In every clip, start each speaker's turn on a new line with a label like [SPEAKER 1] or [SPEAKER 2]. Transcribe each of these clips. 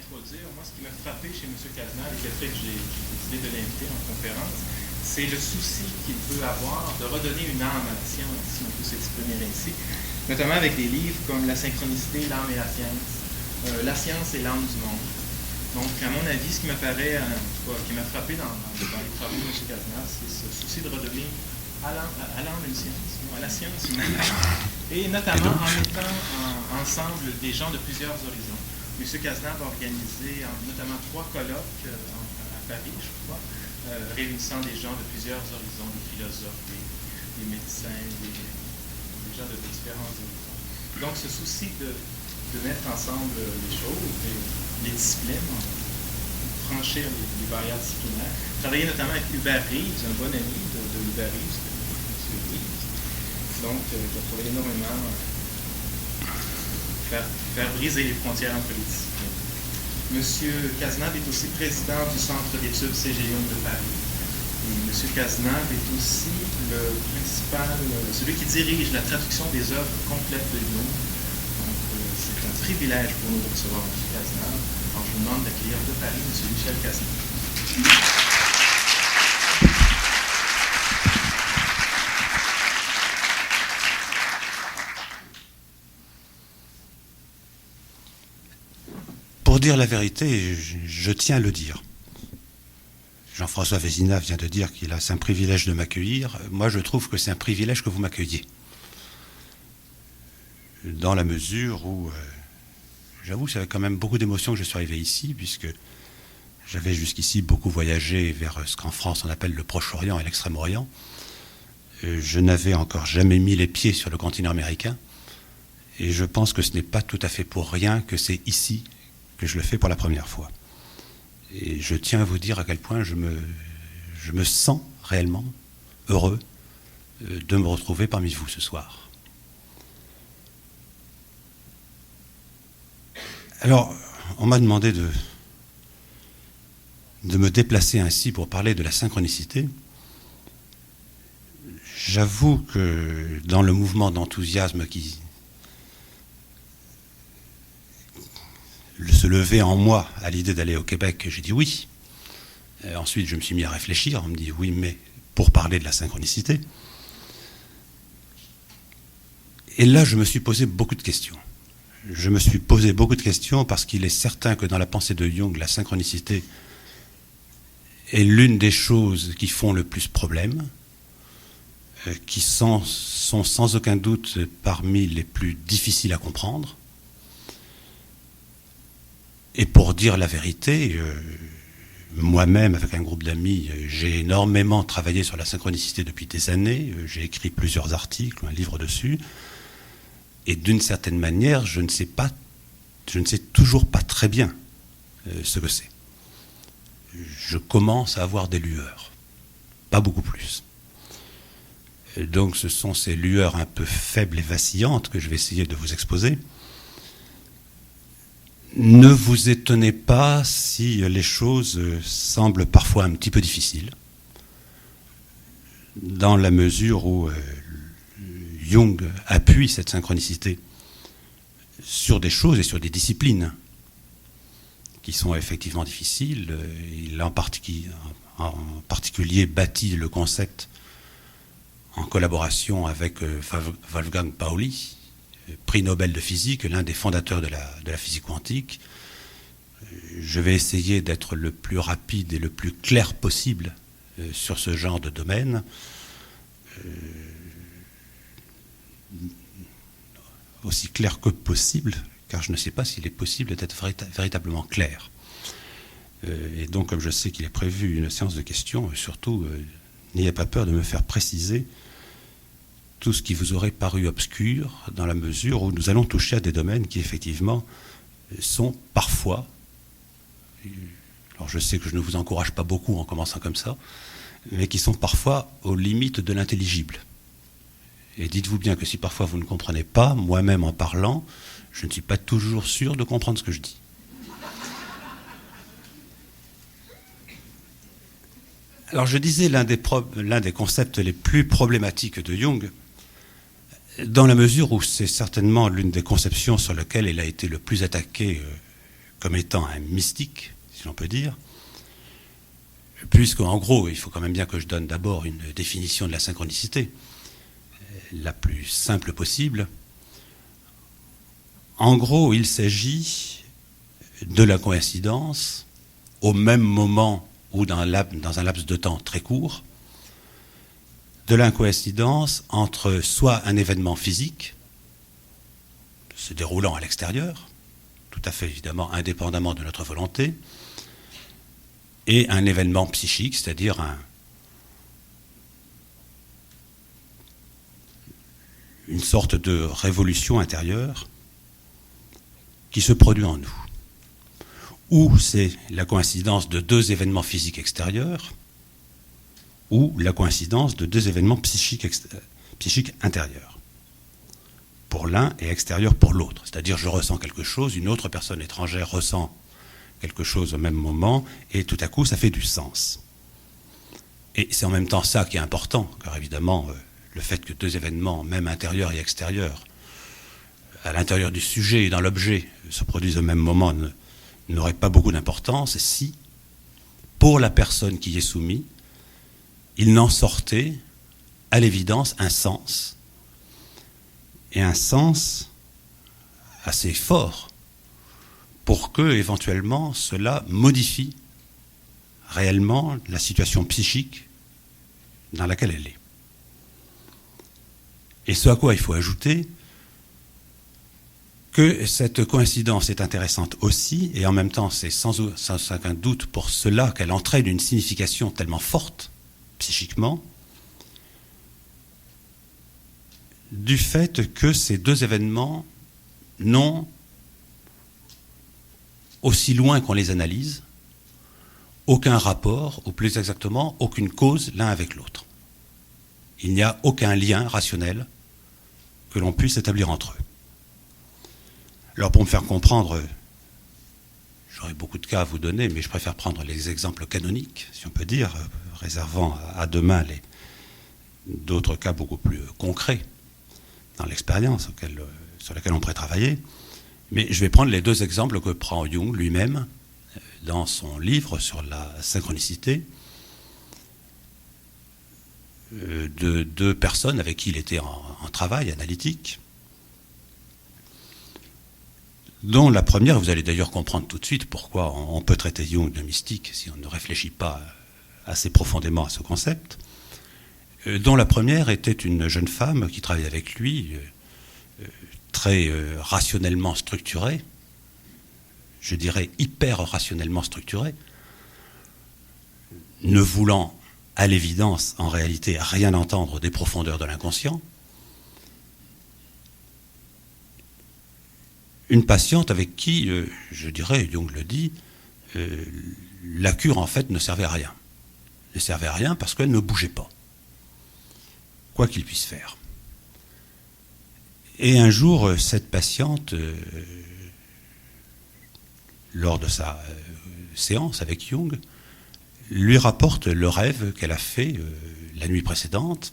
[SPEAKER 1] l'introduire, moi, ce qui m'a frappé chez M. Cazenave et qui a fait que j'ai décidé de l'inviter en conférence, c'est le souci qu'il peut avoir de redonner une âme à la science, si on peut s'exprimer ainsi, notamment avec des livres comme La synchronicité, l'âme et la science et l'âme du monde. Donc, à mon avis, ce qui m'apparaît, qui m'a frappé dans les travaux de M. Cazenave, c'est ce souci de redonner à l'âme une science, à la science une âme, et notamment en mettant ensemble des gens de plusieurs horizons. M. Cazenave a organisé notamment 3 colloques à Paris, je crois, réunissant des gens de plusieurs horizons, des philosophes, des médecins, des gens de différents horizons. Donc, ce souci de mettre ensemble les choses, les disciplines, franchir les barrières disciplinaires. Travailler notamment avec Hubert Reeves, un bon ami de Hubert Reeves, M. Reeves. Donc, qui a trouvé énormément faire briser les frontières entre les disciplines. M. Cazenave est aussi président du Centre d'études C.G. Jung de Paris. Et M. Cazenave est aussi le principal, celui qui dirige la traduction des œuvres complètes de Jung. Donc, c'est un privilège pour nous de recevoir M. Cazenave. Alors, je vous demande d'accueillir de Paris M. Michel Cazenave.
[SPEAKER 2] Pour dire la vérité, je tiens à le dire. Jean-François Vézina vient de dire qu'il a c'est un privilège de m'accueillir. Moi, je trouve que c'est un privilège que vous m'accueilliez. Dans la mesure où, j'avoue, c'est avec quand même beaucoup d'émotion que je suis arrivé ici, puisque j'avais jusqu'ici beaucoup voyagé vers ce qu'en France on appelle le Proche-Orient et l'Extrême-Orient. Je n'avais encore jamais mis les pieds sur le continent américain, et je pense que ce n'est pas tout à fait pour rien que c'est ici que je le fais pour la première fois. Et je tiens à vous dire à quel point je me sens réellement heureux de me retrouver parmi vous ce soir. Alors, on m'a demandé de me déplacer ainsi pour parler de la synchronicité. J'avoue que dans le mouvement d'enthousiasme qui se levait en moi à l'idée d'aller au Québec, j'ai dit oui. Ensuite, je me suis mis à réfléchir. On me dit oui, mais pour parler de la synchronicité. Et là, je me suis posé beaucoup de questions. Je me suis posé beaucoup de questions parce qu'il est certain que dans la pensée de Jung, la synchronicité est l'une des choses qui font le plus problème, qui sont sans aucun doute parmi les plus difficiles à comprendre. Et pour dire la vérité, moi-même, avec un groupe d'amis, j'ai énormément travaillé sur la synchronicité depuis des années. J'ai écrit plusieurs articles, un livre dessus. Et d'une certaine manière, je ne sais toujours pas très bien ce que c'est. Je commence à avoir des lueurs, pas beaucoup plus. Et donc ce sont ces lueurs un peu faibles et vacillantes que je vais essayer de vous exposer. Ne vous étonnez pas si les choses semblent parfois un petit peu difficiles, dans la mesure où Jung appuie cette synchronicité sur des choses et sur des disciplines qui sont effectivement difficiles. Il a en particulier bâti le concept en collaboration avec Wolfgang Pauli, prix Nobel de physique, l'un des fondateurs de la physique quantique. Je vais essayer d'être le plus rapide et le plus clair possible sur ce genre de domaine. Aussi clair que possible, car je ne sais pas s'il est possible d'être véritablement clair. Et donc, comme je sais qu'il est prévu une séance de questions, surtout, n'ayez pas peur de me faire préciser tout ce qui vous aurait paru obscur, dans la mesure où nous allons toucher à des domaines qui, effectivement, sont parfois... Alors, je sais que je ne vous encourage pas beaucoup en commençant comme ça, mais qui sont parfois aux limites de l'intelligible. Et dites-vous bien que si parfois vous ne comprenez pas, moi-même en parlant, je ne suis pas toujours sûr de comprendre ce que je dis. Alors je disais l'un des concepts les plus problématiques de Jung, dans la mesure où c'est certainement l'une des conceptions sur lesquelles il a été le plus attaqué comme étant un mystique, si l'on peut dire, puisqu'en gros, il faut quand même bien que je donne d'abord une définition de la synchronicité, la plus simple possible. En gros, il s'agit de la coïncidence au même moment ou dans un laps de temps très court, de la coïncidence entre soit un événement physique se déroulant à l'extérieur, tout à fait évidemment indépendamment de notre volonté, et un événement psychique, c'est-à-dire une sorte de révolution intérieure qui se produit en nous. Ou c'est la coïncidence de deux événements physiques extérieurs, ou la coïncidence de deux événements psychiques intérieurs. Pour l'un et extérieur pour l'autre. C'est-à-dire je ressens quelque chose, une autre personne étrangère ressent quelque chose au même moment, et tout à coup ça fait du sens. Et c'est en même temps ça qui est important, car évidemment le fait que deux événements, même intérieurs et extérieurs, à l'intérieur du sujet et dans l'objet, se produisent au même moment n'aurait pas beaucoup d'importance si, pour la personne qui y est soumise, il n'en sortait, à l'évidence, un sens, et un sens assez fort, pour que, éventuellement, cela modifie réellement la situation psychique dans laquelle elle est. Et ce à quoi il faut ajouter que cette coïncidence est intéressante aussi, et en même temps c'est sans aucun doute pour cela qu'elle entraîne une signification tellement forte, psychiquement, du fait que ces deux événements n'ont, aussi loin qu'on les analyse, aucun rapport, ou plus exactement, aucune cause l'un avec l'autre. Il n'y a aucun lien rationnel que l'on puisse établir entre eux. Alors pour me faire comprendre, j'aurais beaucoup de cas à vous donner, mais je préfère prendre les exemples canoniques, si on peut dire, réservant à demain d'autres cas beaucoup plus concrets dans l'expérience sur laquelle on pourrait travailler. Mais je vais prendre les deux exemples que prend Jung lui-même dans son livre sur la synchronicité de deux personnes avec qui il était en travail analytique, dont la première, vous allez d'ailleurs comprendre tout de suite pourquoi on peut traiter Jung de mystique si on ne réfléchit pas assez profondément à ce concept, dont la première était une jeune femme qui travaillait avec lui, très rationnellement structurée, je dirais hyper rationnellement structurée, ne voulant à l'évidence en réalité rien entendre des profondeurs de l'inconscient, une patiente avec qui, je dirais, Jung le dit, la cure en fait ne servait à rien. Ne servait à rien parce qu'elle ne bougeait pas, quoi qu'il puisse faire. Et un jour, cette patiente, lors de sa séance avec Jung, lui rapporte le rêve qu'elle a fait la nuit précédente,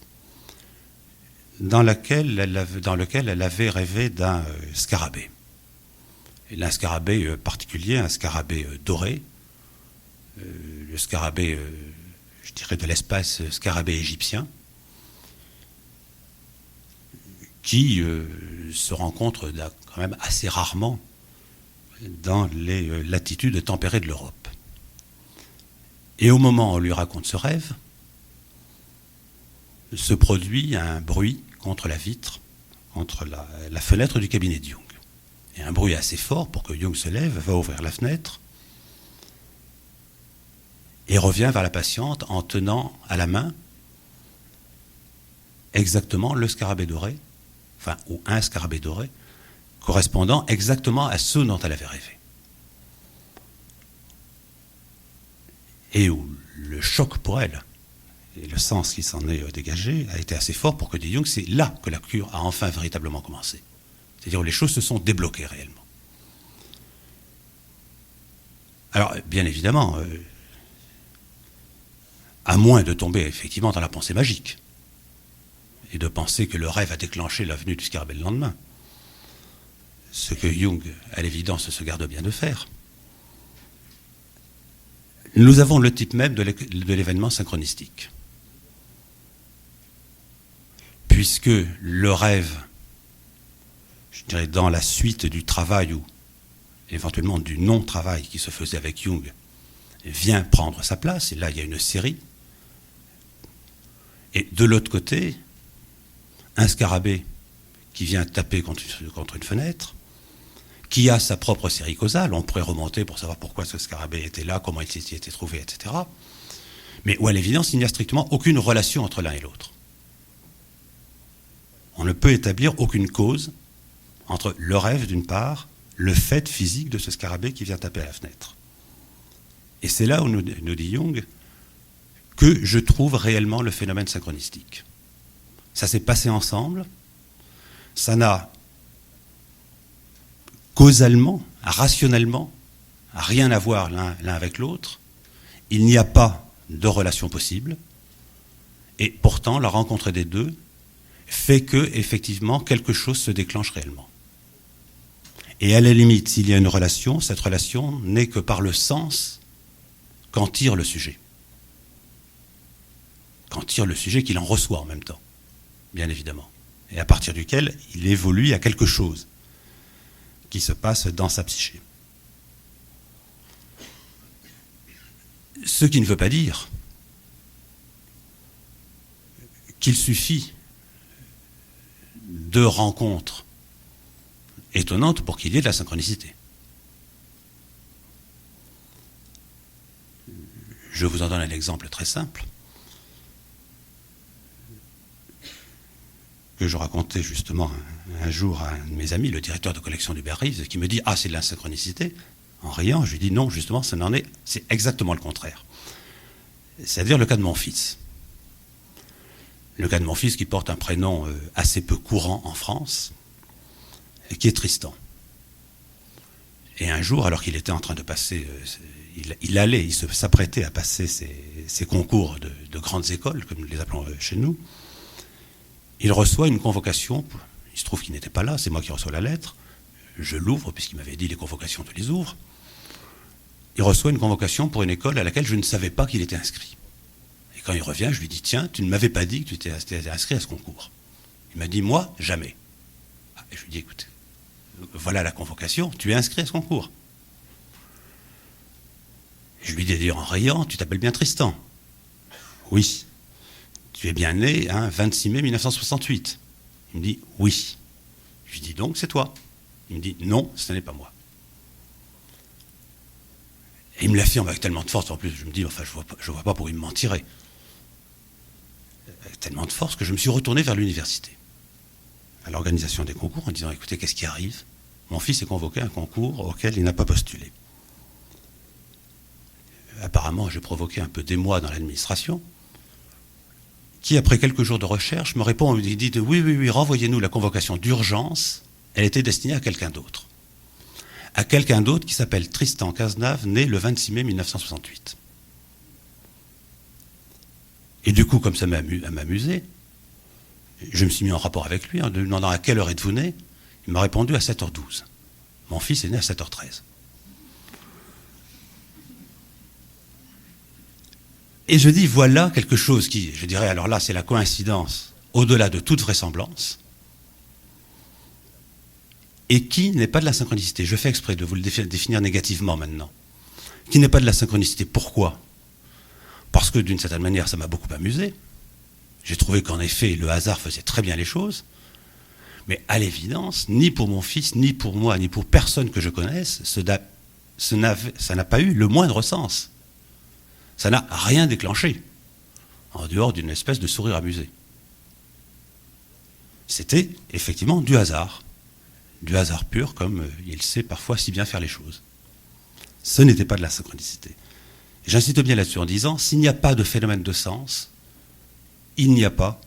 [SPEAKER 2] dans lequel elle avait rêvé d'un scarabée. Et d'un scarabée particulier, un scarabée doré, le scarabée, je dirais de l'espèce scarabée égyptien, qui se rencontre quand même assez rarement dans les latitudes tempérées de l'Europe. Et au moment où on lui raconte ce rêve, se produit un bruit contre la vitre, contre la fenêtre du cabinet de Jung. Et un bruit assez fort pour que Jung se lève, va ouvrir la fenêtre et revient vers la patiente en tenant à la main exactement le scarabée doré, enfin, ou un scarabée doré, correspondant exactement à ce dont elle avait rêvé. Et où le choc pour elle, et le sens qui s'en est dégagé, a été assez fort pour que dit Jung, c'est là que la cure a enfin véritablement commencé. C'est-à-dire où les choses se sont débloquées réellement. Alors, bien évidemment, à moins de tomber effectivement dans la pensée magique, et de penser que le rêve a déclenché la venue du scarabée le lendemain, ce que Jung, à l'évidence, se garde bien de faire, Nous avons le type même de l'événement synchronistique. Puisque le rêve, je dirais dans la suite du travail ou éventuellement du non-travail qui se faisait avec Jung, vient prendre sa place, et là il y a une série. Et de l'autre côté, un scarabée qui vient taper contre une fenêtre, qui a sa propre série causale, on pourrait remonter pour savoir pourquoi ce scarabée était là, comment il s'y était trouvé, etc. Mais où à l'évidence, il n'y a strictement aucune relation entre l'un et l'autre. On ne peut établir aucune cause entre le rêve d'une part, le fait physique de ce scarabée qui vient taper à la fenêtre. Et c'est là où nous dit Jung que je trouve réellement le phénomène synchronistique. Ça s'est passé ensemble, ça n'a causalement, rationnellement, rien à voir l'un avec l'autre, il n'y a pas de relation possible, et pourtant la rencontre des deux fait que, effectivement, quelque chose se déclenche réellement. Et à la limite, s'il y a une relation, cette relation n'est que par le sens qu'en tire le sujet. Qu'en tire le sujet qu'il en reçoit en même temps, bien évidemment. Et à partir duquel il évolue à quelque chose qui se passe dans sa psyché. Ce qui ne veut pas dire qu'il suffit de rencontres étonnantes pour qu'il y ait de la synchronicité. Je vous en donne un exemple très simple que je racontais justement un jour à un de mes amis, le directeur de collection du Berry, qui me dit « Ah, c'est de la synchronicité ». En riant, je lui dis « Non, justement, ça n'en est, c'est exactement le contraire. » C'est-à-dire le cas de mon fils. Le cas de mon fils qui porte un prénom assez peu courant en France, et qui est Tristan. Et un jour, alors qu'il était en train de passer, il s'apprêtait à passer ses concours de grandes écoles, comme nous les appelons chez nous, il reçoit une convocation, il se trouve qu'il n'était pas là, c'est moi qui reçois la lettre, je l'ouvre, puisqu'il m'avait dit les convocations, tu les ouvres. Il reçoit une convocation pour une école à laquelle je ne savais pas qu'il était inscrit. Et quand il revient, je lui dis, tiens, tu ne m'avais pas dit que tu étais inscrit à ce concours. Il m'a dit, moi, jamais. Et je lui dis, écoute, voilà la convocation, tu es inscrit à ce concours. Je lui dis d'ailleurs en riant, tu t'appelles bien Tristan. Oui. Tu es bien né, 26 mai 1968. Il me dit, oui. Je lui dis, donc c'est toi. Il me dit, non, ce n'est pas moi. Et il me l'affirme avec tellement de force, en plus, je me dis, enfin, je vois pas pour il me mentirait. Avec tellement de force que je me suis retourné vers l'université, à l'organisation des concours, en disant, écoutez, qu'est-ce qui arrive? Mon fils est convoqué à un concours auquel il n'a pas postulé. Apparemment, j'ai provoqué un peu d'émoi dans l'administration, qui, après quelques jours de recherche, me répond, il dit, oui, renvoyez-nous la convocation d'urgence, elle était destinée à quelqu'un d'autre. À quelqu'un d'autre qui s'appelle Tristan Cazenave, né le 26 mai 1968. Et du coup, comme ça m'a amusé, je me suis mis en rapport avec lui en lui demandant à quelle heure êtes-vous né. Il m'a répondu à 7h12. Mon fils est né à 7h13. Et je dis, voilà quelque chose qui, je dirais, alors là, c'est la coïncidence, au-delà de toute vraisemblance, et qui n'est pas de la synchronicité. Je fais exprès de vous le définir négativement maintenant. Qui n'est pas de la synchronicité. Pourquoi? Parce que d'une certaine manière, ça m'a beaucoup amusé. J'ai trouvé qu'en effet, le hasard faisait très bien les choses. Mais à l'évidence, ni pour mon fils, ni pour moi, ni pour personne que je connaisse, ça n'a pas eu le moindre sens. Ça n'a rien déclenché, en dehors d'une espèce de sourire amusé. C'était effectivement du hasard pur, comme il sait parfois si bien faire les choses. Ce n'était pas de la synchronicité. J'insiste bien là-dessus en disant, s'il n'y a pas de phénomène de sens, il n'y a pas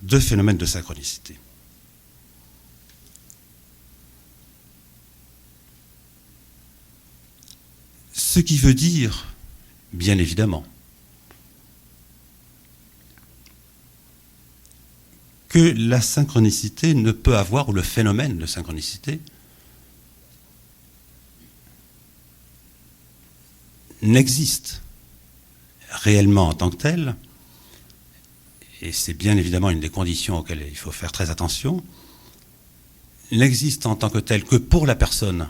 [SPEAKER 2] de phénomène de synchronicité. Ce qui veut dire, bien évidemment, que la synchronicité ne peut avoir, ou le phénomène de synchronicité, n'existe réellement en tant que tel, et c'est bien évidemment une des conditions auxquelles il faut faire très attention, n'existe en tant que tel que pour la personne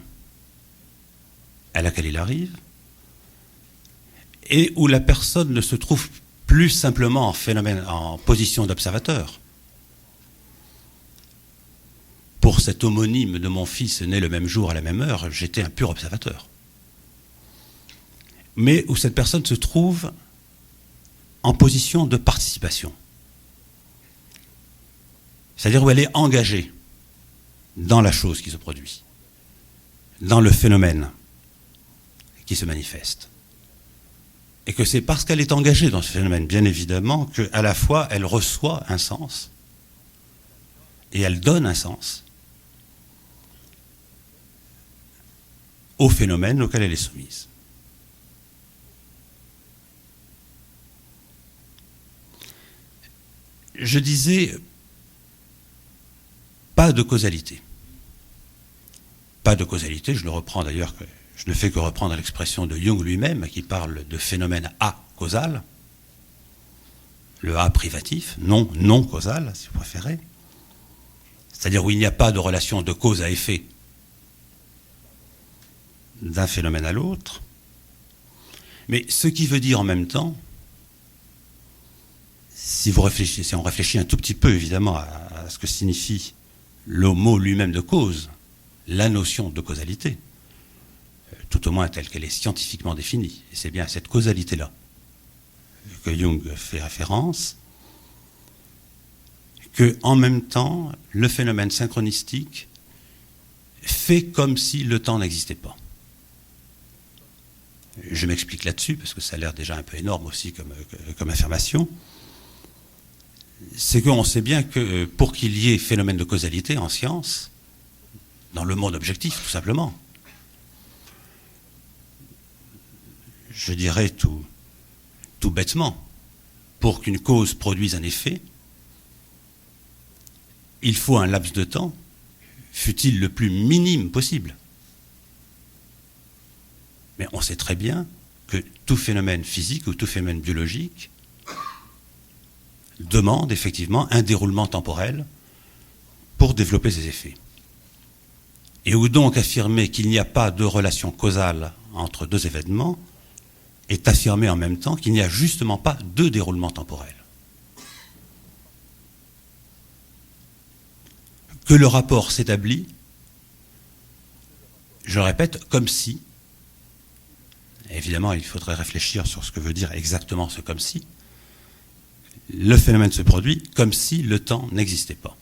[SPEAKER 2] à laquelle il arrive, et où la personne ne se trouve plus simplement en position d'observateur. Pour cet homonyme de mon fils né le même jour à la même heure, j'étais un pur observateur. Mais où cette personne se trouve en position de participation. C'est-à-dire où elle est engagée dans la chose qui se produit, dans le phénomène qui se manifeste. Et que c'est parce qu'elle est engagée dans ce phénomène, bien évidemment, qu'à la fois elle reçoit un sens et elle donne un sens au phénomène auquel elle est soumise. Je disais, pas de causalité. Pas de causalité, je le reprends d'ailleurs, je ne fais que reprendre l'expression de Jung lui-même, qui parle de phénomène acausal, le A privatif, non causal, si vous préférez, c'est-à-dire où il n'y a pas de relation de cause à effet d'un phénomène à l'autre, mais ce qui veut dire en même temps, si on réfléchit un tout petit peu évidemment à ce que signifie le mot lui-même de cause, la notion de causalité, tout au moins telle qu'elle est scientifiquement définie, et c'est bien à cette causalité-là que Jung fait référence, que en même temps, le phénomène synchronistique fait comme si le temps n'existait pas. Je m'explique là-dessus, parce que ça a l'air déjà un peu énorme aussi comme affirmation. C'est qu'on sait bien que pour qu'il y ait phénomène de causalité en science, dans le monde objectif, tout simplement, je dirais tout bêtement, pour qu'une cause produise un effet, il faut un laps de temps, fût-il le plus minime possible. Mais on sait très bien que tout phénomène physique ou tout phénomène biologique demande effectivement un déroulement temporel pour développer ses effets. Et où donc affirmer qu'il n'y a pas de relation causale entre deux événements est affirmer en même temps qu'il n'y a justement pas de déroulement temporel. Que le rapport s'établit, je le répète, comme si, évidemment il faudrait réfléchir sur ce que veut dire exactement ce comme si, le phénomène se produit comme si le temps n'existait pas.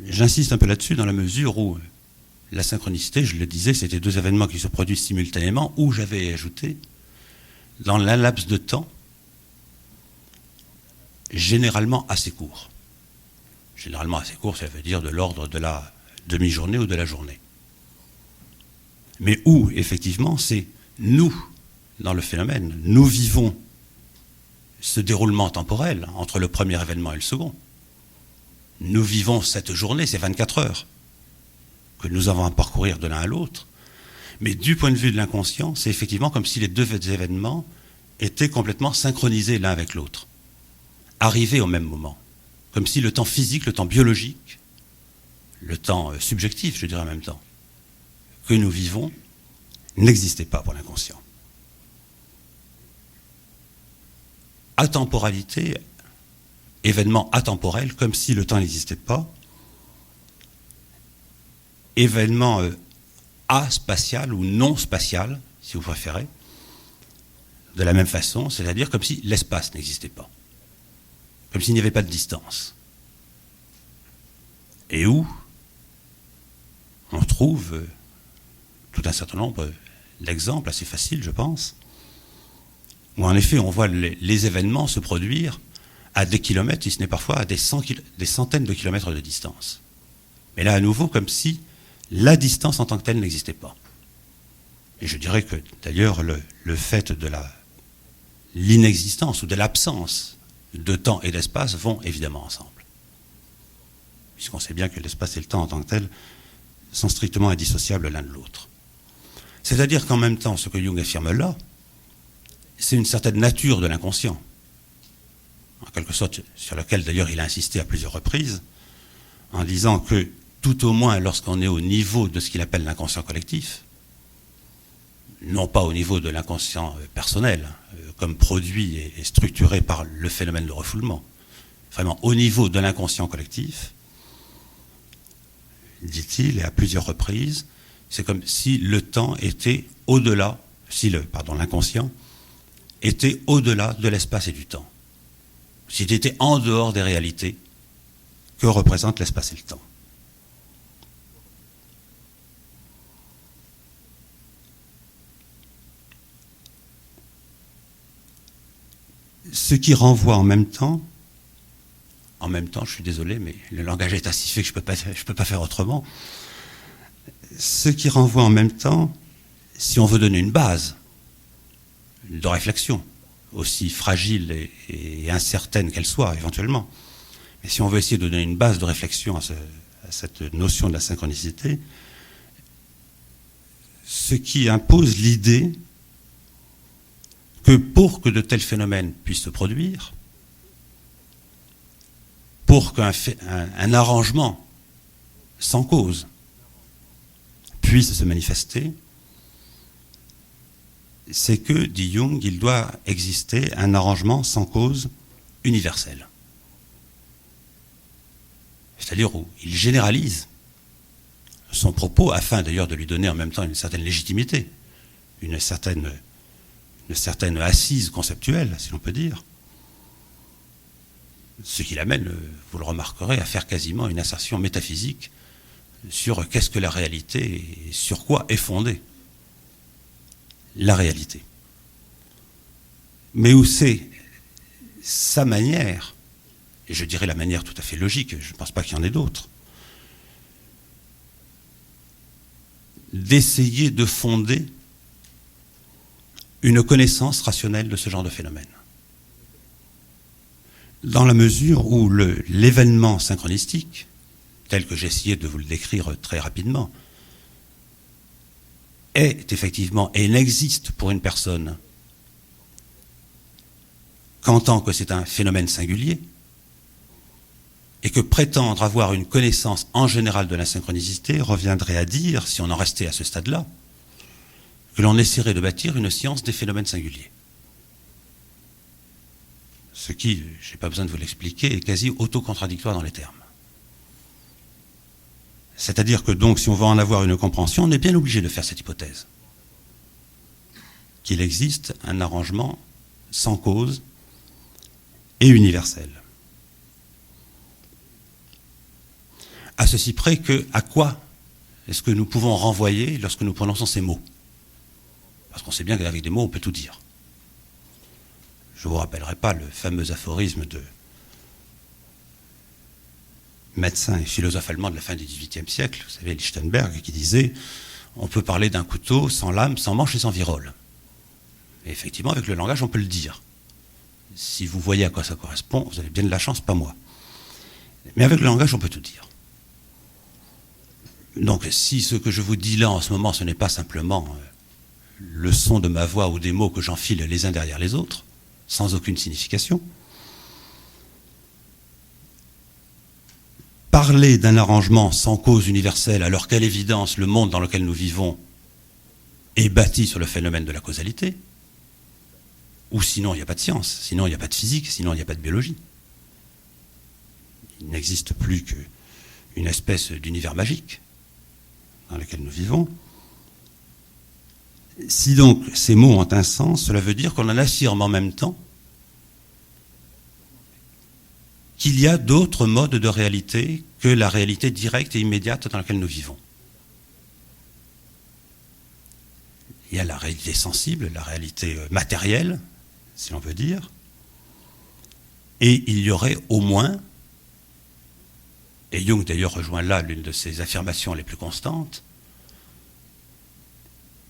[SPEAKER 2] J'insiste un peu là-dessus dans la mesure où la synchronicité, je le disais, c'était deux événements qui se produisent simultanément, où j'avais ajouté, dans un laps de temps, généralement assez court. Généralement assez court, ça veut dire de l'ordre de la demi-journée ou de la journée. Mais où, effectivement, c'est nous, dans le phénomène, nous vivons ce déroulement temporel entre le premier événement et le second. Nous vivons cette journée, ces 24 heures, que nous avons à parcourir de l'un à l'autre. Mais du point de vue de l'inconscient, c'est effectivement comme si les deux événements étaient complètement synchronisés l'un avec l'autre, arrivés au même moment. Comme si le temps physique, le temps biologique, le temps subjectif, je dirais en même temps, que nous vivons, n'existait pas pour l'inconscient. Atemporalité, événement atemporel, comme si le temps n'existait pas, événement aspatial ou non spatial, si vous préférez, de la même façon, c'est-à-dire comme si l'espace n'existait pas, comme s'il n'y avait pas de distance. Et où on trouve tout un certain nombre d'exemples assez faciles, je pense, où en effet on voit les événements se produire à des kilomètres, si ce n'est parfois à des centaines de kilomètres de distance. Mais là, à nouveau, comme si la distance en tant que telle n'existait pas. Et je dirais que, d'ailleurs, le fait de l'inexistence ou de l'absence de temps et d'espace vont évidemment ensemble. Puisqu'on sait bien que l'espace et le temps en tant que tel sont strictement indissociables l'un de l'autre. C'est-à-dire qu'en même temps, ce que Jung affirme là, c'est une certaine nature de l'inconscient, en quelque sorte, sur laquelle d'ailleurs il a insisté à plusieurs reprises, en disant que tout au moins lorsqu'on est au niveau de ce qu'il appelle l'inconscient collectif, non pas au niveau de l'inconscient personnel, comme produit et structuré par le phénomène de refoulement, vraiment au niveau de l'inconscient collectif, dit-il, et à plusieurs reprises, c'est comme si le temps était au-delà, l'inconscient était au-delà de l'espace et du temps. S'il était en dehors des réalités que représentent l'espace et le temps. Ce qui renvoie en même temps, je suis désolé, mais le langage est ainsi fait que je ne peux pas faire autrement, ce qui renvoie en même temps, si on veut donner une base de réflexion, aussi fragile et incertaine qu'elle soit éventuellement, mais si on veut essayer de donner une base de réflexion à cette notion de la synchronicité, ce qui impose l'idée que pour que de tels phénomènes puissent se produire, pour qu'un arrangement sans cause puisse se manifester, c'est que, dit Jung, il doit exister un arrangement sans cause universel. C'est-à-dire où il généralise son propos, afin d'ailleurs de lui donner en même temps une certaine légitimité, une certaine assise conceptuelle, si l'on peut dire, ce qui l'amène, vous le remarquerez, à faire quasiment une assertion métaphysique sur qu'est-ce que la réalité et sur quoi est fondée la réalité. Mais où c'est sa manière, et je dirais la manière tout à fait logique, je ne pense pas qu'il y en ait d'autres, d'essayer de fonder une connaissance rationnelle de ce genre de phénomène. Dans la mesure où l'événement synchronistique, tel que j'ai essayé de vous le décrire très rapidement, est effectivement et n'existe pour une personne qu'en tant que c'est un phénomène singulier, et que prétendre avoir une connaissance en général de la synchronicité reviendrait à dire, si on en restait à ce stade-là, que l'on essaierait de bâtir une science des phénomènes singuliers. Ce qui, je n'ai pas besoin de vous l'expliquer, est quasi autocontradictoire dans les termes. C'est-à-dire que donc, si on veut en avoir une compréhension, on est bien obligé de faire cette hypothèse. Qu'il existe un arrangement sans cause et universel. À ceci près que, à quoi est-ce que nous pouvons renvoyer lorsque nous prononçons ces mots? Parce qu'on sait bien qu'avec des mots, on peut tout dire. Je ne vous rappellerai pas le fameux aphorisme de médecin et philosophe allemand de la fin du XVIIIe siècle, vous savez, Lichtenberg, qui disait « On peut parler d'un couteau sans lame, sans manche et sans virole ». Et effectivement, avec le langage, on peut le dire. Si vous voyez à quoi ça correspond, vous avez bien de la chance, pas moi. Mais avec le langage, on peut tout dire. Donc, si ce que je vous dis là en ce moment, ce n'est pas simplement le son de ma voix ou des mots que j'enfile les uns derrière les autres, sans aucune signification, parler d'un arrangement sans cause universelle, alors qu'à l'évidence, le monde dans lequel nous vivons est bâti sur le phénomène de la causalité, ou sinon il n'y a pas de science, sinon il n'y a pas de physique, sinon il n'y a pas de biologie. Il n'existe plus qu'une espèce d'univers magique dans lequel nous vivons. Si donc ces mots ont un sens, cela veut dire qu'on en affirme en même temps qu'il y a d'autres modes de réalité que la réalité directe et immédiate dans laquelle nous vivons. Il y a la réalité sensible, la réalité matérielle, si l'on veut dire, et il y aurait au moins, et Jung d'ailleurs rejoint là l'une de ses affirmations les plus constantes,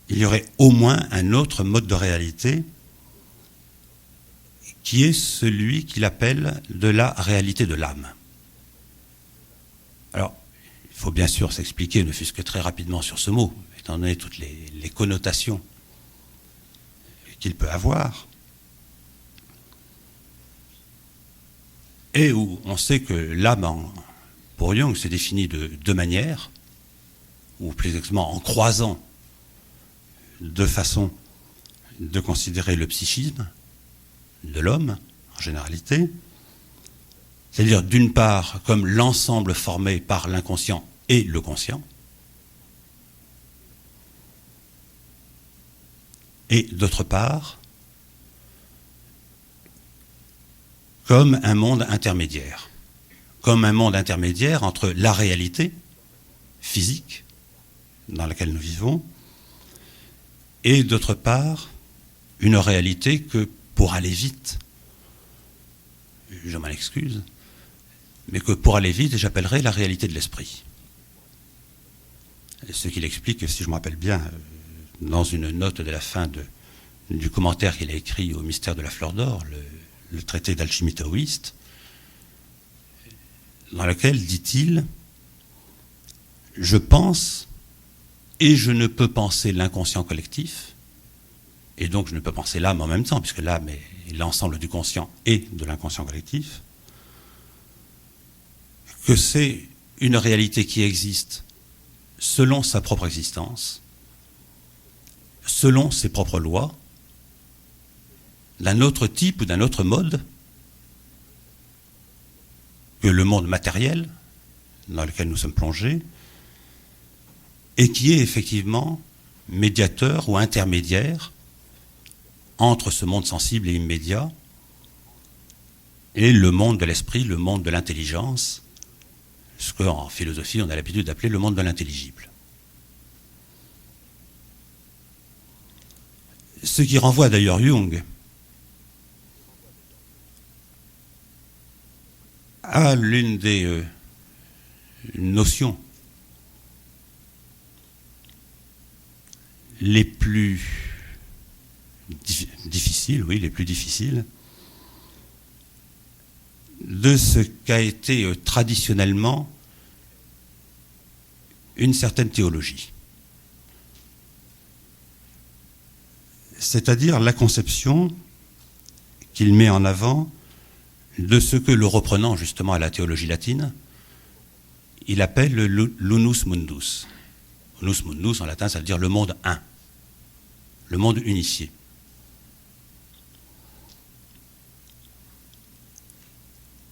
[SPEAKER 2] il y aurait au moins un autre mode de réalité qui est celui qu'il appelle de la réalité de l'âme. Alors, Il faut bien sûr s'expliquer, ne fût-ce que très rapidement sur ce mot, étant donné toutes les connotations qu'il peut avoir. Et où on sait que l'âme, pour Jung, se définit de deux manières, ou plus exactement en croisant deux façons de considérer le psychisme de l'homme, en généralité, c'est-à-dire d'une part comme l'ensemble formé par l'inconscient et le conscient, et d'autre part comme un monde intermédiaire, entre la réalité physique dans laquelle nous vivons et d'autre part une réalité que, pour aller vite, je m'en excuse, mais que pour aller vite, j'appellerais la réalité de l'esprit. Ce qu'il explique, si je me rappelle bien, dans une note de la fin du commentaire qu'il a écrit au Mystère de la Fleur d'Or, le traité d'alchimie taoïste, dans lequel, dit-il, je pense et je ne peux penser l'inconscient collectif, et donc je ne peux penser l'âme en même temps, puisque l'âme est l'ensemble du conscient et de l'inconscient collectif, que c'est une réalité qui existe selon sa propre existence, selon ses propres lois, d'un autre type ou d'un autre mode que le monde matériel dans lequel nous sommes plongés, et qui est effectivement médiateur ou intermédiaire entre ce monde sensible et immédiat et le monde de l'esprit, le monde de l'intelligence, ce qu'en philosophie on a l'habitude d'appeler le monde de l'intelligible. Ce qui renvoie d'ailleurs Jung à l'une des notions les plus difficiles, de ce qu'a été traditionnellement une certaine théologie. C'est-à-dire la conception qu'il met en avant de ce que, le reprenant justement à la théologie latine, il appelle l'unus mundus. Unus mundus en latin, ça veut dire le monde un, le monde unifié.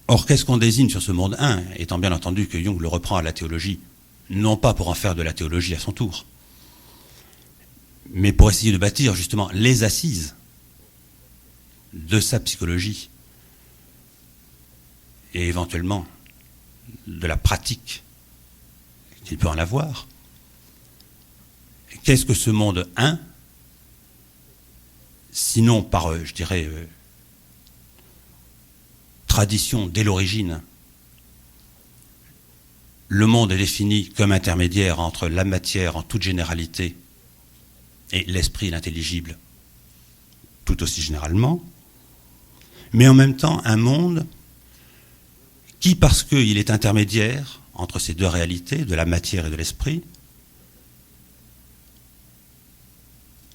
[SPEAKER 2] Or, qu'est-ce qu'on désigne sur ce monde un, étant bien entendu que Jung le reprend à la théologie, non pas pour en faire de la théologie à son tour, mais pour essayer de bâtir justement les assises de sa psychologie et éventuellement de la pratique qu'il peut en avoir. Qu'est-ce que ce monde un, sinon par, je dirais, tradition dès l'origine? Le monde est défini comme intermédiaire entre la matière en toute généralité et l'esprit, l'intelligible, tout aussi généralement, mais en même temps un monde qui, parce qu'il est intermédiaire entre ces deux réalités, de la matière et de l'esprit,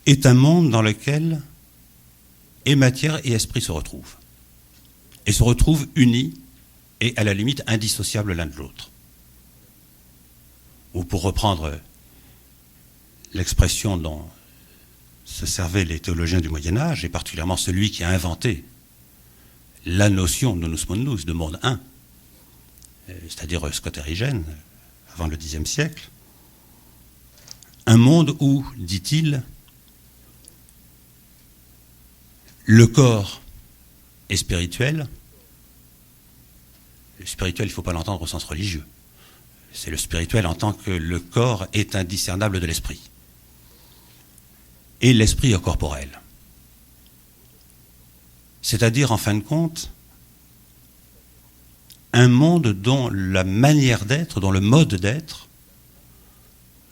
[SPEAKER 2] est un monde dans lequel et matière et esprit se retrouvent. Et se retrouvent unis et à la limite indissociables l'un de l'autre. Ou pour reprendre l'expression dont se servaient les théologiens du Moyen-Âge, et particulièrement celui qui a inventé la notion de nus mundus, de monde un, c'est-à-dire Scott Erigen, avant le Xe siècle, un monde où, dit-il, le corps est spirituel. Le spirituel, il ne faut pas l'entendre au sens religieux. C'est le spirituel en tant que le corps est indiscernable de l'esprit. Et l'esprit est corporel. C'est-à-dire, en fin de compte, un monde dont la manière d'être, dont le mode d'être,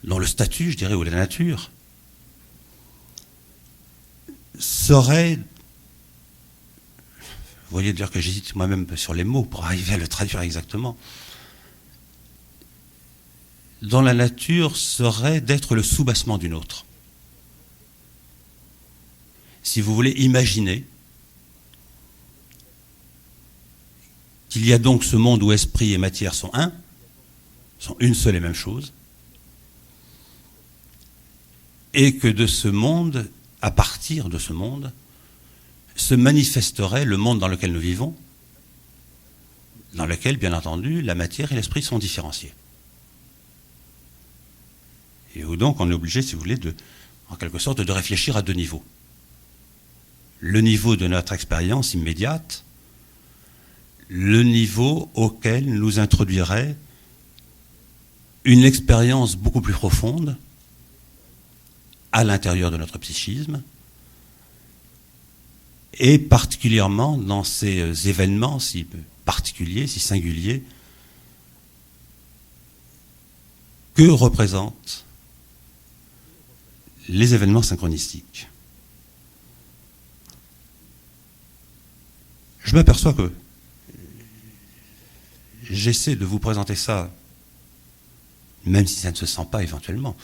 [SPEAKER 2] dont le statut, je dirais, ou la nature, serait, vous voyez dire que j'hésite moi-même sur les mots pour arriver à le traduire exactement, dont la nature serait d'être le soubassement d'une autre. Si vous voulez imaginer qu'il y a donc ce monde où esprit et matière sont un, sont une seule et même chose, et que de ce monde, à partir de ce monde, se manifesterait le monde dans lequel nous vivons, dans lequel, bien entendu, la matière et l'esprit sont différenciés. Et où donc on est obligé, si vous voulez, en quelque sorte, de réfléchir à deux niveaux. Le niveau de notre expérience immédiate, le niveau auquel nous introduirait une expérience beaucoup plus profonde à l'intérieur de notre psychisme, et particulièrement dans ces événements si particuliers, si singuliers, que représentent les événements synchronistiques. Je m'aperçois que j'essaie de vous présenter ça, même si ça ne se sent pas éventuellement,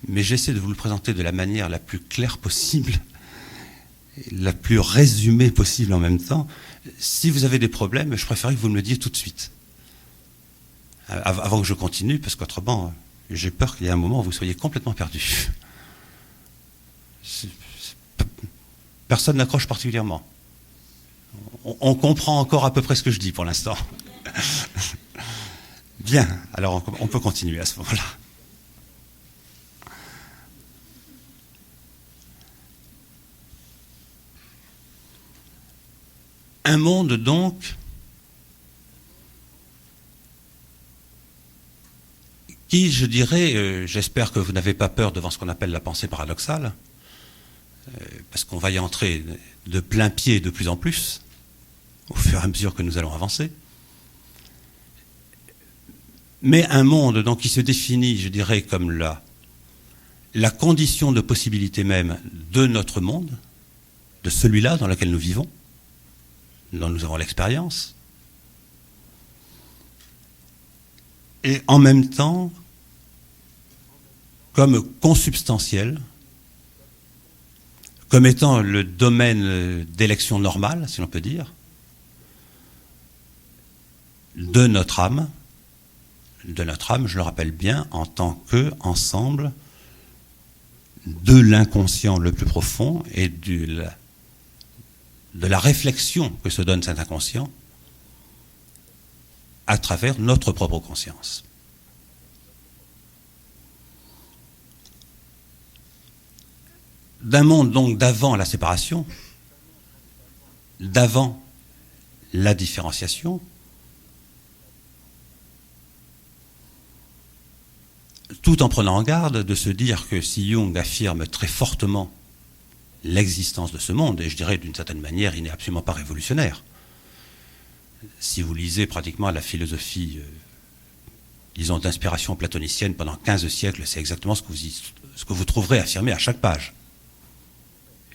[SPEAKER 2] mais j'essaie de vous le présenter de la manière la plus claire possible, la plus résumée possible en même temps. Si vous avez des problèmes, je préférerais que vous me le disiez tout de suite, avant que je continue, parce qu'autrement, j'ai peur qu'il y ait un moment où vous soyez complètement perdu. Personne n'accroche particulièrement. On comprend encore à peu près ce que je dis pour l'instant. Bien, alors on peut continuer à ce moment-là. Un monde donc qui, je dirais, j'espère que vous n'avez pas peur devant ce qu'on appelle la pensée paradoxale, parce qu'on va y entrer de plein pied de plus en plus, au fur et à mesure que nous allons avancer. Mais un monde donc qui se définit, je dirais, comme la condition de possibilité même de notre monde, de celui-là dans lequel nous vivons, dont nous avons l'expérience, et en même temps comme consubstantiel, comme étant le domaine d'élection normale, si l'on peut dire, de notre âme, je le rappelle bien, en tant qu'ensemble de l'inconscient le plus profond et de la réflexion que se donne cet inconscient à travers notre propre conscience. D'un monde donc d'avant la séparation, d'avant la différenciation, tout en prenant garde de se dire que si Jung affirme très fortement l'existence de ce monde, et je dirais d'une certaine manière, il n'est absolument pas révolutionnaire. Si vous lisez pratiquement la philosophie, disons, d'inspiration platonicienne pendant 15 siècles, c'est exactement ce que vous trouverez affirmé à chaque page.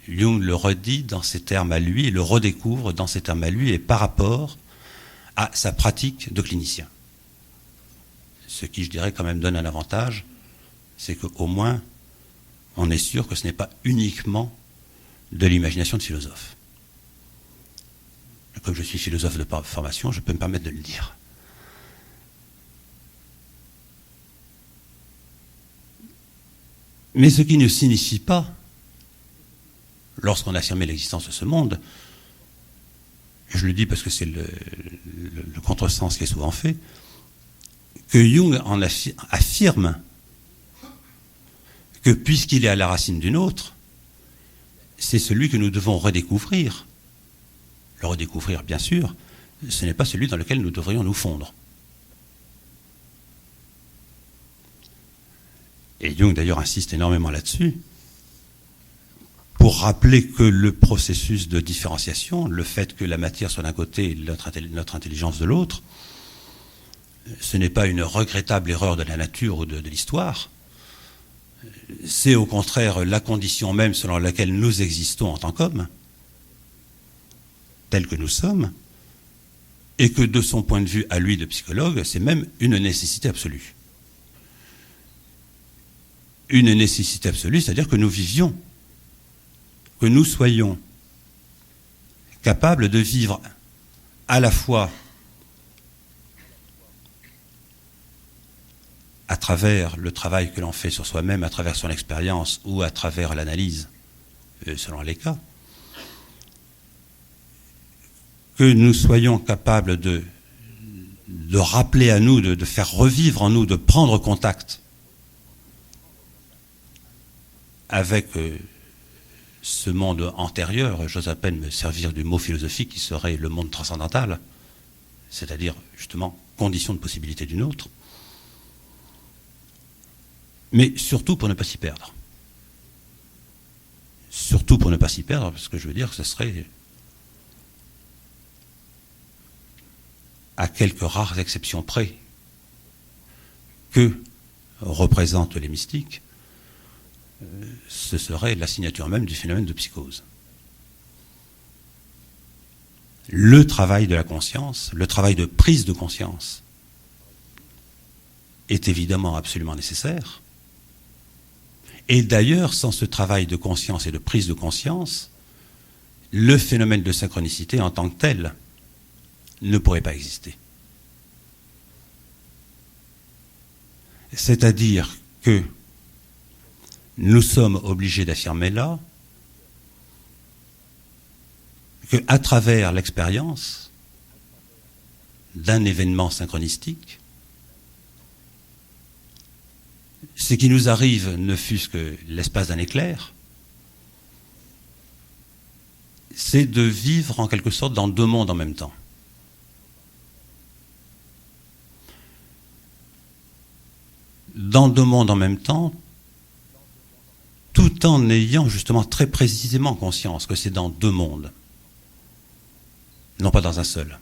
[SPEAKER 2] Jung le redit dans ses termes à lui, le redécouvre dans ses termes à lui, et par rapport à sa pratique de clinicien. Ce qui, je dirais, quand même donne un avantage, c'est qu'au moins, on est sûr que ce n'est pas uniquement de l'imagination de philosophe. Comme je suis philosophe de formation, je peux me permettre de le dire. Mais ce qui ne signifie pas, lorsqu'on affirme l'existence de ce monde, je le dis parce que c'est le contresens qui est souvent fait, que Jung en affirme que puisqu'il est à la racine d'une autre, c'est celui que nous devons redécouvrir. Le redécouvrir, bien sûr, ce n'est pas celui dans lequel nous devrions nous fondre. Et Jung d'ailleurs insiste énormément là-dessus, pour rappeler que le processus de différenciation, le fait que la matière soit d'un côté et notre intelligence de l'autre, ce n'est pas une regrettable erreur de la nature ou de l'histoire, c'est au contraire la condition même selon laquelle nous existons en tant qu'hommes, tels que nous sommes, et que de son point de vue à lui de psychologue, c'est même une nécessité absolue. une nécessité absolue, c'est-à-dire que nous vivions, que nous soyons capables de vivre à la fois à travers le travail que l'on fait sur soi-même, à travers son expérience ou à travers l'analyse, selon les cas, que nous soyons capables de rappeler à nous, de faire revivre en nous, de prendre contact avec ce monde antérieur, j'ose à peine me servir du mot philosophique qui serait le monde transcendantal, c'est-à-dire justement condition de possibilité d'une autre, mais surtout pour ne pas s'y perdre. Surtout pour ne pas s'y perdre, parce que je veux dire que ce serait, à quelques rares exceptions près, que représentent les mystiques, ce serait la signature même du phénomène de psychose. Le travail de la conscience, le travail de prise de conscience, est évidemment absolument nécessaire. Et d'ailleurs, sans ce travail de conscience et de prise de conscience, le phénomène de synchronicité en tant que tel ne pourrait pas exister. C'est-à-dire que nous sommes obligés d'affirmer là qu'à travers l'expérience d'un événement synchronistique, ce qui nous arrive, ne fût-ce que l'espace d'un éclair, c'est de vivre en quelque sorte dans deux mondes en même temps. Dans deux mondes en même temps, tout en ayant justement très précisément conscience que c'est dans deux mondes, non pas dans un seul,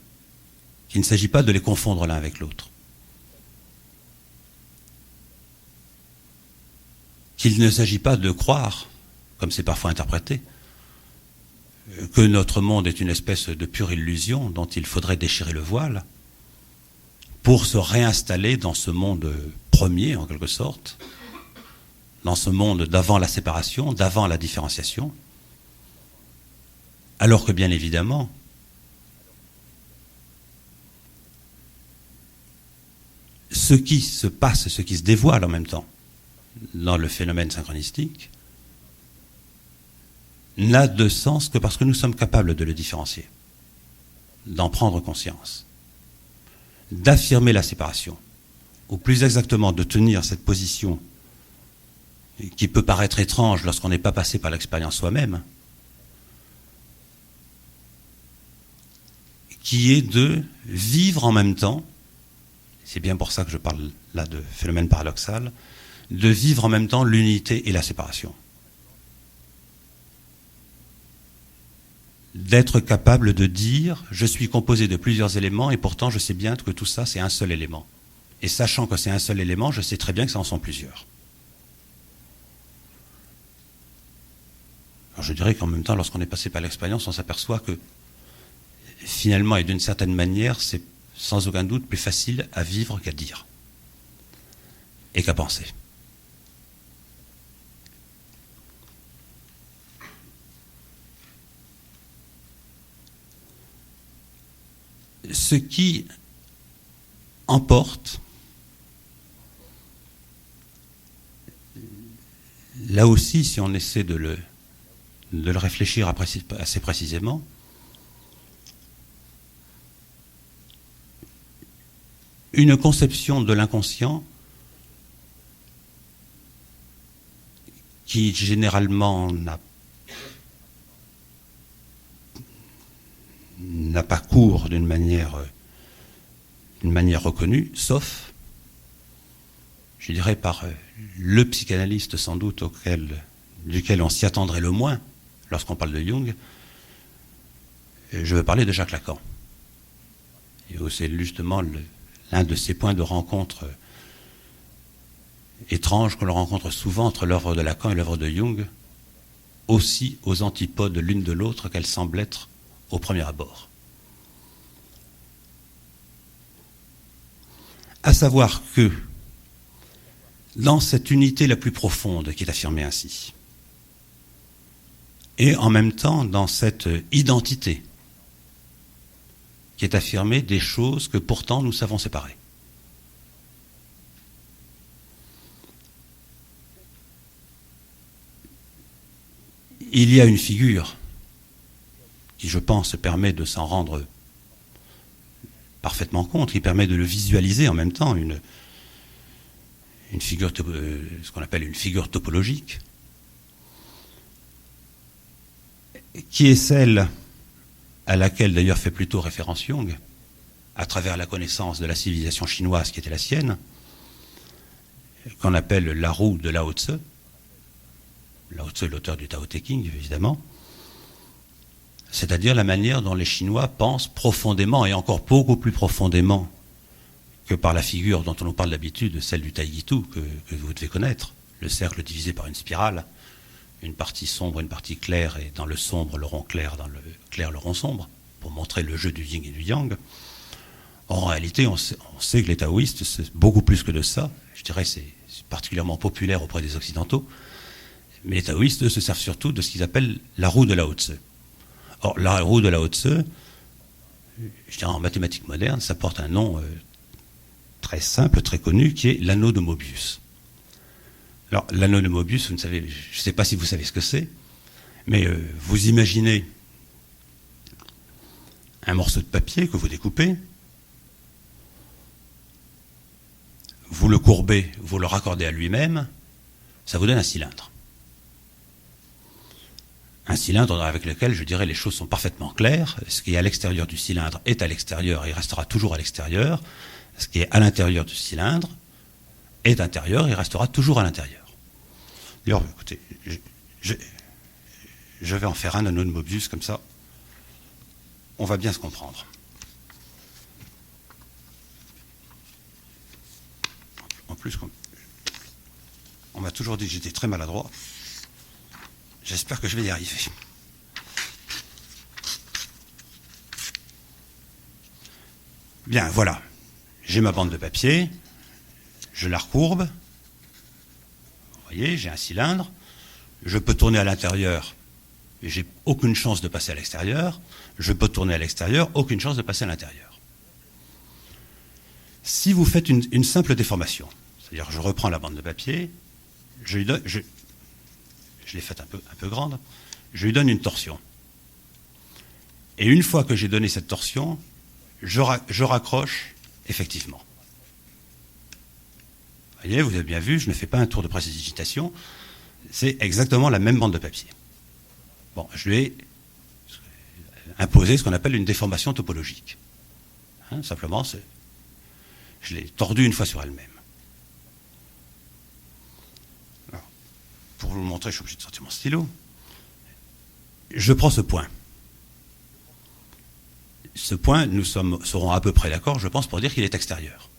[SPEAKER 2] qu'il ne s'agit pas de les confondre l'un avec l'autre, qu'il ne s'agit pas de croire, comme c'est parfois interprété, que notre monde est une espèce de pure illusion dont il faudrait déchirer le voile pour se réinstaller dans ce monde premier, en quelque sorte, dans ce monde d'avant la séparation, d'avant la différenciation, alors que bien évidemment, ce qui se passe, ce qui se dévoile en même temps dans le phénomène synchronistique, n'a de sens que parce que nous sommes capables de le différencier, d'en prendre conscience, d'affirmer la séparation, ou plus exactement de tenir cette position qui peut paraître étrange lorsqu'on n'est pas passé par l'expérience soi-même, qui est de vivre en même temps, c'est bien pour ça que je parle là de phénomène paradoxal, de vivre en même temps l'unité et la séparation. D'être capable de dire, je suis composé de plusieurs éléments et pourtant je sais bien que tout ça c'est un seul élément. Et sachant que c'est un seul élément, je sais très bien que ça en sont plusieurs. Alors je dirais qu'en même temps, lorsqu'on est passé par l'expérience, on s'aperçoit que finalement et d'une certaine manière, c'est sans aucun doute plus facile à vivre qu'à dire et qu'à penser. Ce qui emporte, là aussi, si on essaie de le réfléchir assez précisément, une conception de l'inconscient qui généralement n'a pas cours d'une manière reconnue, sauf, je dirais, par le psychanalyste sans doute duquel on s'y attendrait le moins lorsqu'on parle de Jung. Je veux parler de Jacques Lacan. Et c'est justement l'un de ces points de rencontre étranges que l'on rencontre souvent entre l'œuvre de Lacan et l'œuvre de Jung, aussi aux antipodes l'une de l'autre qu'elles semblent être au premier abord. À savoir que dans cette unité la plus profonde qui est affirmée ainsi, et en même temps dans cette identité qui est affirmée des choses que pourtant nous savons séparer. Il y a une figure qui, je pense, permet de s'en rendre parfaitement compte, qui permet de le visualiser en même temps, une figure, ce qu'on appelle une figure topologique, qui est celle à laquelle d'ailleurs fait plutôt référence Jung, à travers la connaissance de la civilisation chinoise qui était la sienne, qu'on appelle la roue de Lao Tse. Lao Tse, l'auteur du Tao Te Ching, évidemment. C'est-à-dire la manière dont les Chinois pensent profondément, et encore beaucoup plus profondément que par la figure dont on nous parle d'habitude, celle du Taijitu, que vous devez connaître, le cercle divisé par une spirale, une partie sombre, une partie claire, et dans le sombre, le rond clair, dans le clair, le rond sombre, pour montrer le jeu du yin et du yang. En réalité, on sait que les taoïstes, c'est beaucoup plus que de ça. Je dirais que c'est particulièrement populaire auprès des Occidentaux. Mais les taoïstes, eux, se servent surtout de ce qu'ils appellent la roue de Lao Tse. Or, la roue de Lao Tse, je dirais en mathématiques modernes, ça porte un nom très simple, très connu, qui est l'anneau de Mobius. Alors, l'anneau de Mobius, vous ne savez, je ne sais pas si vous savez ce que c'est, mais vous imaginez un morceau de papier que vous découpez, vous le courbez, vous le raccordez à lui-même, ça vous donne un cylindre. Un cylindre avec lequel, je dirais, les choses sont parfaitement claires. Ce qui est à l'extérieur du cylindre est à l'extérieur et il restera toujours à l'extérieur. Ce qui est à l'intérieur du cylindre est intérieur et il restera toujours à l'intérieur. D'ailleurs, écoutez, je vais en faire un anneau de Mobius, comme ça, on va bien se comprendre. En plus, on m'a toujours dit que j'étais très maladroit. J'espère que je vais y arriver. Bien, voilà. J'ai ma bande de papier, je la recourbe. Vous voyez, j'ai un cylindre. Je peux tourner à l'intérieur, et j'ai aucune chance de passer à l'extérieur. Je peux tourner à l'extérieur, aucune chance de passer à l'intérieur. Si vous faites une simple déformation, c'est-à-dire je reprends la bande de papier, je l'ai faite un peu grande, je lui donne une torsion. Et une fois que j'ai donné cette torsion, je raccroche effectivement. Vous voyez, vous avez bien vu, je ne fais pas un tour de précipitation, c'est exactement la même bande de papier. Bon, je lui ai imposé ce qu'on appelle une déformation topologique. Simplement, je l'ai tordue une fois sur elle-même. Pour vous le montrer, je suis obligé de sortir mon stylo. Je prends ce point. Ce point, nous serons à peu près d'accord, je pense, pour dire qu'il est extérieur.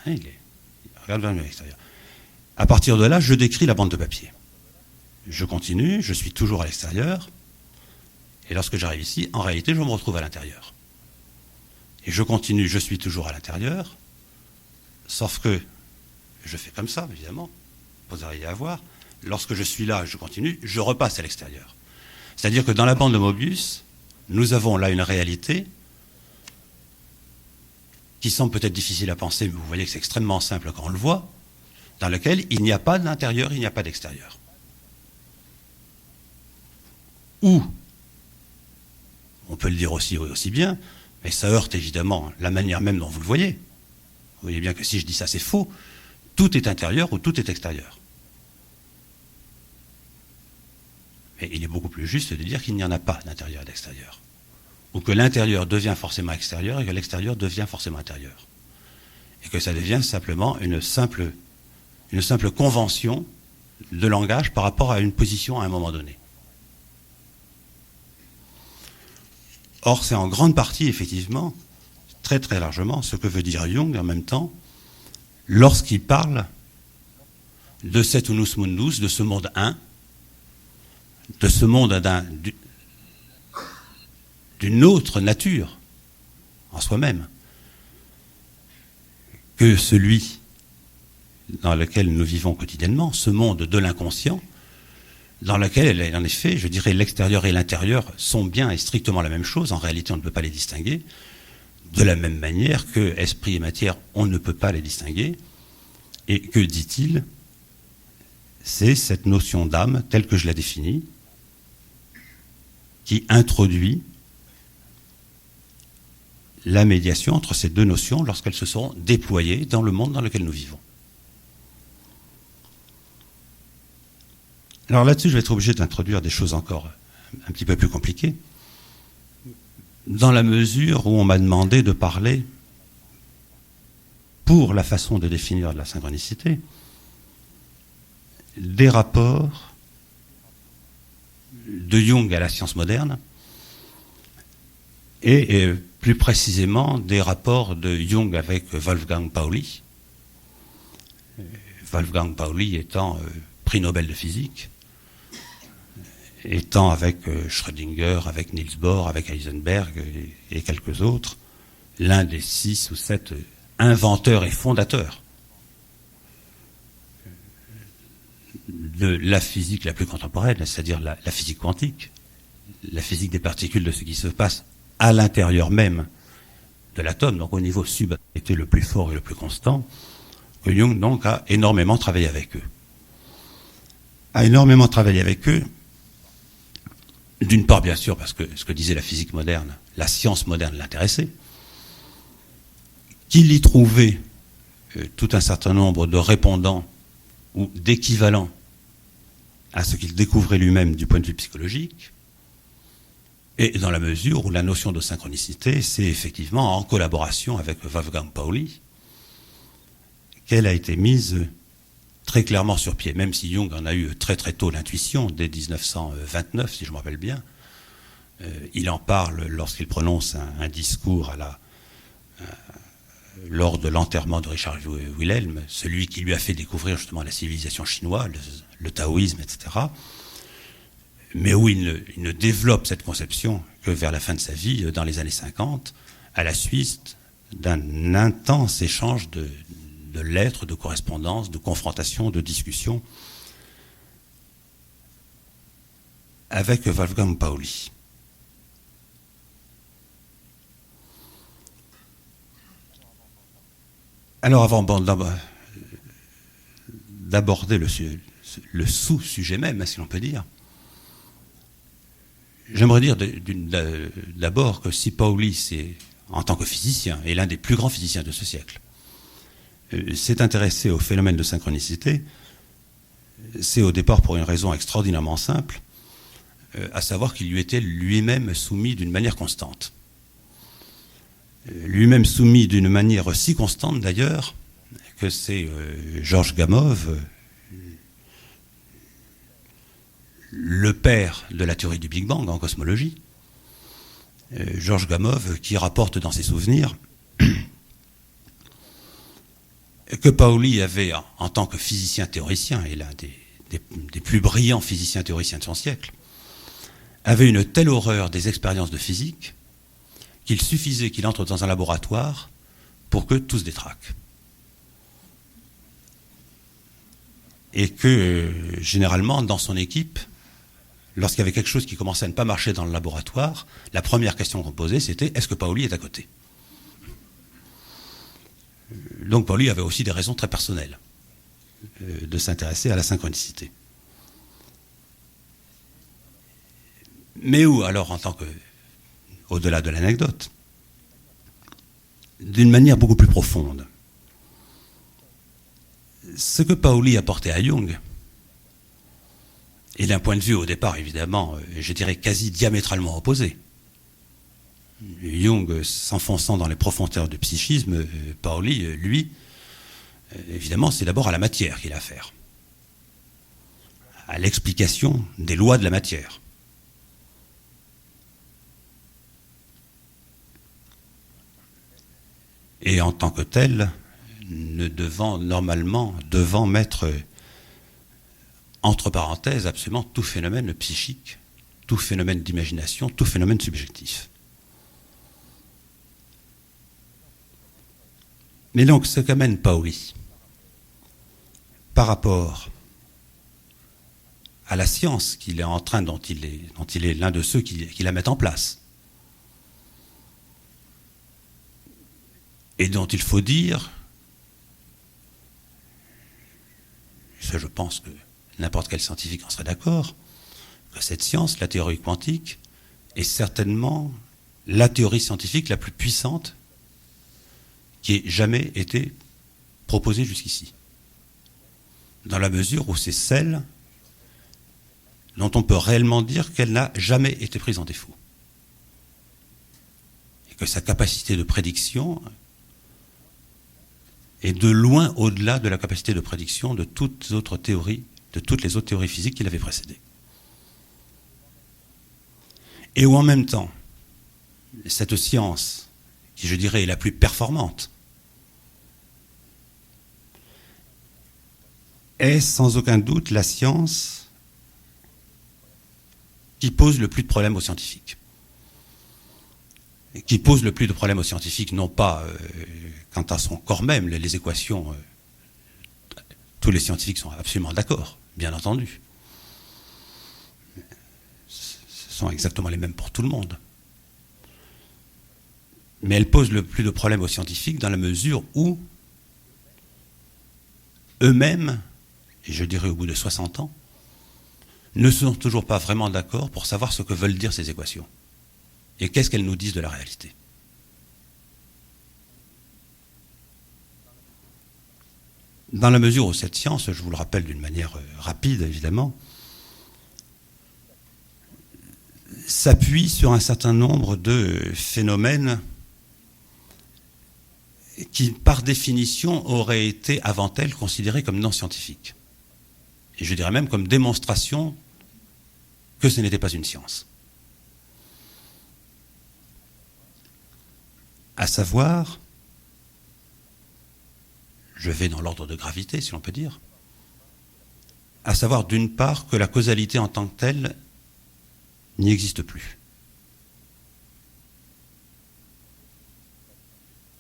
[SPEAKER 2] Regarde vers l'extérieur. À partir de là, je décris la bande de papier. Je continue, je suis toujours à l'extérieur. Et lorsque j'arrive ici, en réalité, je me retrouve à l'intérieur. Et je continue, je suis toujours à l'intérieur. Sauf que je fais comme ça, évidemment. Vous arrivez à voir. Lorsque je suis là, je continue, je repasse à l'extérieur. C'est-à-dire que dans la bande de Mobius, nous avons là une réalité qui semble peut-être difficile à penser, mais vous voyez que c'est extrêmement simple quand on le voit, dans laquelle il n'y a pas d'intérieur, il n'y a pas d'extérieur. Ou, on peut le dire aussi bien, mais ça heurte évidemment la manière même dont vous le voyez. Vous voyez bien que si je dis ça, c'est faux. Tout est intérieur ou tout est extérieur. Mais il est beaucoup plus juste de dire qu'il n'y en a pas d'intérieur et d'extérieur. Ou que l'intérieur devient forcément extérieur et que l'extérieur devient forcément intérieur. Et que ça devient simplement une simple convention de langage par rapport à une position à un moment donné. Or, c'est en grande partie, effectivement, très très largement, ce que veut dire Jung en même temps, lorsqu'il parle de cet unus mundus, de ce monde un, de ce monde d'une autre nature en soi-même que celui dans lequel nous vivons quotidiennement, ce monde de l'inconscient, dans lequel, en effet, je dirais, l'extérieur et l'intérieur sont bien et strictement la même chose. En réalité, on ne peut pas les distinguer. De la même manière que esprit et matière, on ne peut pas les distinguer. Et que dit-il? C'est cette notion d'âme, telle que je la définis, qui introduit la médiation entre ces deux notions lorsqu'elles se seront déployées dans le monde dans lequel nous vivons. Alors là-dessus, je vais être obligé d'introduire des choses encore un petit peu plus compliquées, dans la mesure où on m'a demandé de parler, pour la façon de définir la synchronicité, des rapports de Jung à la science moderne, et plus précisément des rapports de Jung avec Wolfgang Pauli, Wolfgang Pauli étant prix Nobel de physique, étant avec Schrödinger, avec Niels Bohr, avec Heisenberg et quelques autres, l'un des 6 ou 7 inventeurs et fondateurs de la physique la plus contemporaine, c'est-à-dire la physique quantique, la physique des particules, de ce qui se passe à l'intérieur même de l'atome, donc au niveau subatomique le plus fort et le plus constant, que Jung donc a énormément travaillé avec eux. D'une part, bien sûr, parce que ce que disait la physique moderne, la science moderne l'intéressait, qu'il y trouvait tout un certain nombre de répondants ou d'équivalents à ce qu'il découvrait lui-même du point de vue psychologique, et dans la mesure où la notion de synchronicité, c'est effectivement en collaboration avec Wolfgang Pauli qu'elle a été mise très clairement sur pied, même si Jung en a eu très très tôt l'intuition, dès 1929, si je me rappelle bien. Il en parle lorsqu'il prononce un discours lors de l'enterrement de Richard Wilhelm, celui qui lui a fait découvrir justement la civilisation chinoise, le taoïsme, etc., mais où il ne développe cette conception que vers la fin de sa vie, dans les années 50, à la suite d'un intense échange de lettres, de correspondances, de confrontations, de discussions avec Wolfgang Pauli. Alors avant d'aborder le sous-sujet même, si l'on peut dire, j'aimerais dire d'abord que si Pauli, en tant que physicien, est l'un des plus grands physiciens de ce siècle, s'est intéressé au phénomène de synchronicité, c'est au départ pour une raison extraordinairement simple, à savoir qu'il lui était lui-même soumis d'une manière constante. Lui-même soumis d'une manière si constante d'ailleurs que c'est Georges Gamow, le père de la théorie du Big Bang en cosmologie, Georges Gamow qui rapporte dans ses souvenirs que Pauli avait, en tant que physicien théoricien, et l'un des plus brillants physiciens théoriciens de son siècle, avait une telle horreur des expériences de physique qu'il suffisait qu'il entre dans un laboratoire pour que tout se détraque. Et que, généralement, dans son équipe, lorsqu'il y avait quelque chose qui commençait à ne pas marcher dans le laboratoire, la première question qu'on posait, c'était « Est-ce que Pauli est à côté ?» Donc Pauli avait aussi des raisons très personnelles de s'intéresser à la synchronicité. Mais où, alors, en tant que, au-delà de l'anecdote, d'une manière beaucoup plus profonde, ce que Pauli apportait à Jung, et d'un point de vue au départ, évidemment, je dirais quasi diamétralement opposé, Jung s'enfonçant dans les profondeurs du psychisme, Pauli, lui, évidemment, c'est d'abord à la matière qu'il a affaire, à l'explication des lois de la matière. Et en tant que tel, devant mettre entre parenthèses absolument tout phénomène psychique, tout phénomène d'imagination, tout phénomène subjectif. Mais donc, ce qu'amène Pauli, par rapport à la science qu'il est en train, dont il est l'un de ceux qui la mettent en place. Et dont il faut dire, ça je pense que n'importe quel scientifique en serait d'accord, que cette science, la théorie quantique, est certainement la théorie scientifique la plus puissante qui ait jamais été proposée jusqu'ici. Dans la mesure où c'est celle dont on peut réellement dire qu'elle n'a jamais été prise en défaut. Et que sa capacité de prédiction est de loin au-delà de la capacité de prédiction de toutes les autres théories physiques qui l'avaient précédée. Et où en même temps, cette science, qui je dirais est la plus performante, est sans aucun doute la science qui pose le plus de problèmes aux scientifiques. Et qui pose le plus de problèmes aux scientifiques, non pas quant à son corps même, les équations, tous les scientifiques sont absolument d'accord, bien entendu. Ce sont exactement les mêmes pour tout le monde. Mais elle pose le plus de problèmes aux scientifiques dans la mesure où eux-mêmes, et je dirais au bout de 60 ans, ne sont toujours pas vraiment d'accord pour savoir ce que veulent dire ces équations. Et qu'est-ce qu'elles nous disent de la réalité. Dans la mesure où cette science, je vous le rappelle d'une manière rapide évidemment, s'appuie sur un certain nombre de phénomènes qui, par définition, auraient été avant elle considérés comme non scientifiques. Et je dirais même comme démonstration que ce n'était pas une science. À savoir, je vais dans l'ordre de gravité, si l'on peut dire, à savoir d'une part que la causalité en tant que telle n'y existe plus.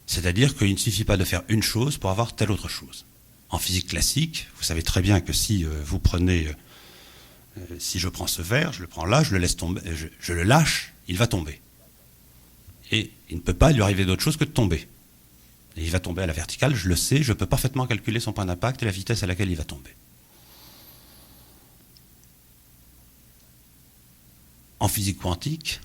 [SPEAKER 2] C'est-à-dire qu'il ne suffit pas de faire une chose pour avoir telle autre chose. En physique classique, vous savez très bien que si vous prenez, si je prends ce verre, je le prends là, je le laisse tomber, je le lâche, il va tomber. Et il ne peut pas lui arriver d'autre chose que de tomber. Et il va tomber à la verticale, je le sais, je peux parfaitement calculer son point d'impact et la vitesse à laquelle il va tomber. En physique quantique,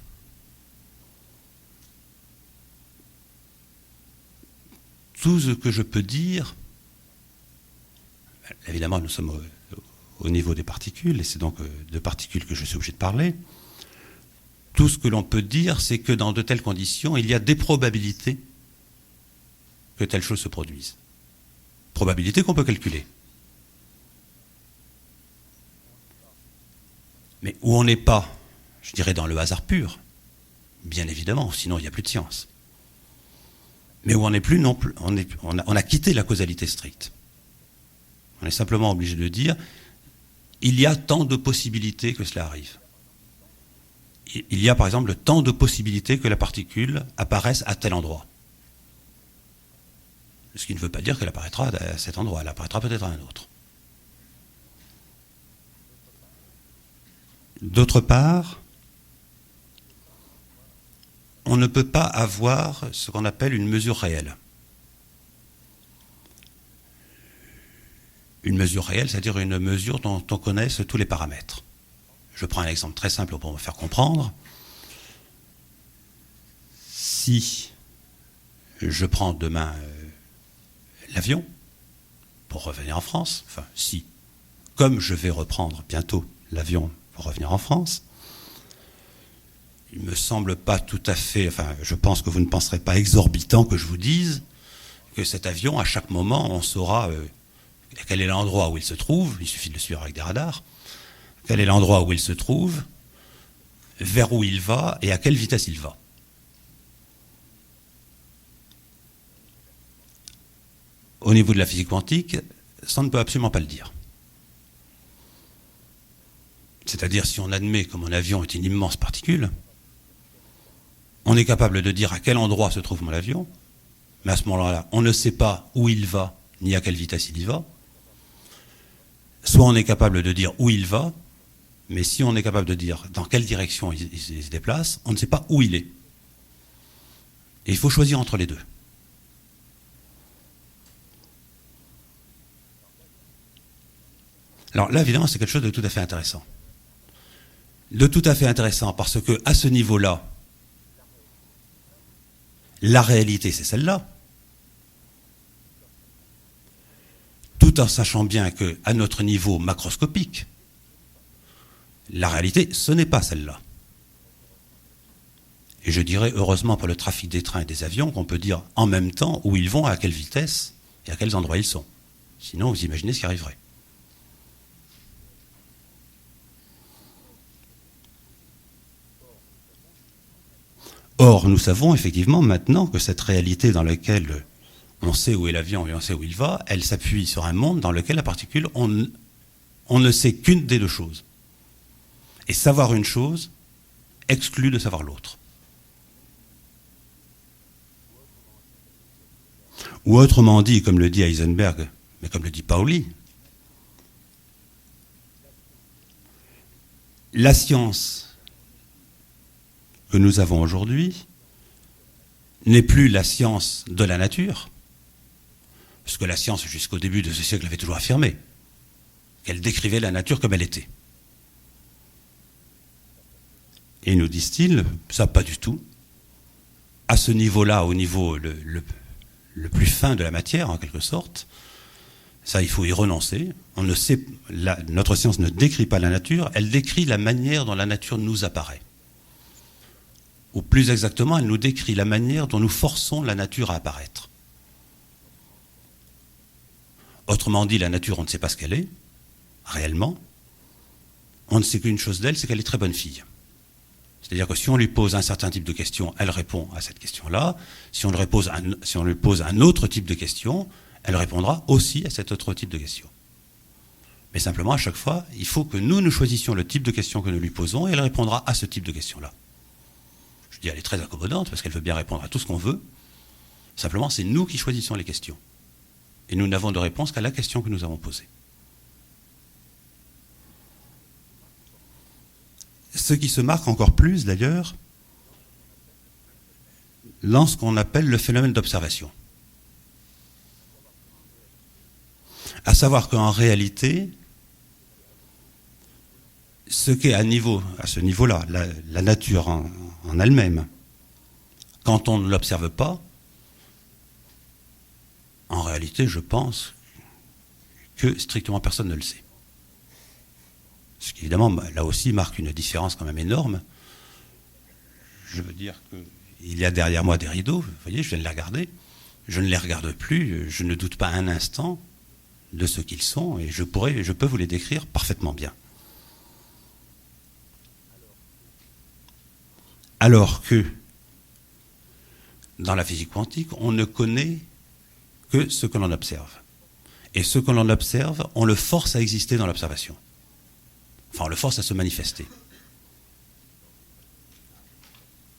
[SPEAKER 2] tout ce que je peux dire, évidemment nous sommes au niveau des particules, et c'est donc de particules que je suis obligé de parler, tout ce que l'on peut dire, c'est que dans de telles conditions, il y a des probabilités que telle chose se produise. Probabilités qu'on peut calculer. Mais où on n'est pas, je dirais, dans le hasard pur, bien évidemment, sinon il n'y a plus de science. Mais où on n'est plus non plus, on a quitté la causalité stricte. On est simplement obligé de dire, il y a tant de possibilités que cela arrive. Il y a par exemple tant de possibilités que la particule apparaisse à tel endroit. Ce qui ne veut pas dire qu'elle apparaîtra à cet endroit, elle apparaîtra peut-être à un autre. D'autre part, on ne peut pas avoir ce qu'on appelle une mesure réelle. Une mesure réelle, c'est-à-dire une mesure dont on connaisse tous les paramètres. Je prends un exemple très simple pour me faire comprendre. Si je prends demain l'avion pour revenir en France, enfin si, comme je vais reprendre bientôt l'avion pour revenir en France, il ne me semble pas tout à fait, enfin je pense que vous ne penserez pas exorbitant que je vous dise que cet avion, à chaque moment, on saura quel est l'endroit où il se trouve, il suffit de le suivre avec des radars, quel est l'endroit où il se trouve, vers où il va et à quelle vitesse il va. Au niveau de la physique quantique, ça ne peut absolument pas le dire. C'est-à-dire, si on admet que mon avion est une immense particule, on est capable de dire à quel endroit se trouve mon avion, mais à ce moment-là, on ne sait pas où il va, ni à quelle vitesse il y va. Soit on est capable de dire où il va, mais si on est capable de dire dans quelle direction il se déplace, on ne sait pas où il est. Et il faut choisir entre les deux. Alors là, évidemment, c'est quelque chose de tout à fait intéressant. De tout à fait intéressant parce que à ce niveau-là, la réalité, c'est celle-là. Tout en sachant bien qu'à notre niveau macroscopique, la réalité, ce n'est pas celle-là. Et je dirais, heureusement pour le trafic des trains et des avions, qu'on peut dire en même temps où ils vont, à quelle vitesse et à quels endroits ils sont. Sinon, vous imaginez ce qui arriverait. Or, nous savons effectivement maintenant que cette réalité dans laquelle on sait où est l'avion et on sait où il va, elle s'appuie sur un monde dans lequel la particule, on ne sait qu'une des deux choses. Et savoir une chose exclut de savoir l'autre. Ou autrement dit, comme le dit Heisenberg, mais comme le dit Pauli, la science que nous avons aujourd'hui n'est plus la science de la nature, parce que la science, jusqu'au début de ce siècle, avait toujours affirmé qu'elle décrivait la nature comme elle était. Et nous disent-ils, ça pas du tout. À ce niveau-là, au niveau le plus fin de la matière, en quelque sorte, ça, il faut y renoncer. On ne sait, notre science ne décrit pas la nature, elle décrit la manière dont la nature nous apparaît. Ou plus exactement, elle nous décrit la manière dont nous forçons la nature à apparaître. Autrement dit, la nature, on ne sait pas ce qu'elle est, réellement. On ne sait qu'une chose d'elle, c'est qu'elle est très bonne fille. C'est-à-dire que si on lui pose un certain type de question, elle répond à cette question-là. Si on lui pose un autre type de question, elle répondra aussi à cet autre type de question. Mais simplement, à chaque fois, il faut que nous choisissions le type de question que nous lui posons et elle répondra à ce type de question-là. Je dis, elle est très accommodante parce qu'elle veut bien répondre à tout ce qu'on veut. Simplement, c'est nous qui choisissons les questions. Et nous n'avons de réponse qu'à la question que nous avons posée. Ce qui se marque encore plus, d'ailleurs, dans ce qu'on appelle le phénomène d'observation. À savoir qu'en réalité, ce qu'est à ce niveau-là, la nature en elle-même, quand on ne l'observe pas, en réalité, je pense que strictement personne ne le sait. Ce qui, évidemment, là aussi, marque une différence quand même énorme. Je veux dire qu'il y a derrière moi des rideaux, vous voyez, je viens de les regarder. Je ne les regarde plus, je ne doute pas un instant de ce qu'ils sont, et je peux vous les décrire parfaitement bien. Alors que, dans la physique quantique, on ne connaît que ce que l'on observe. Et ce que l'on observe, on le force à exister dans l'observation. Enfin, on le force à se manifester.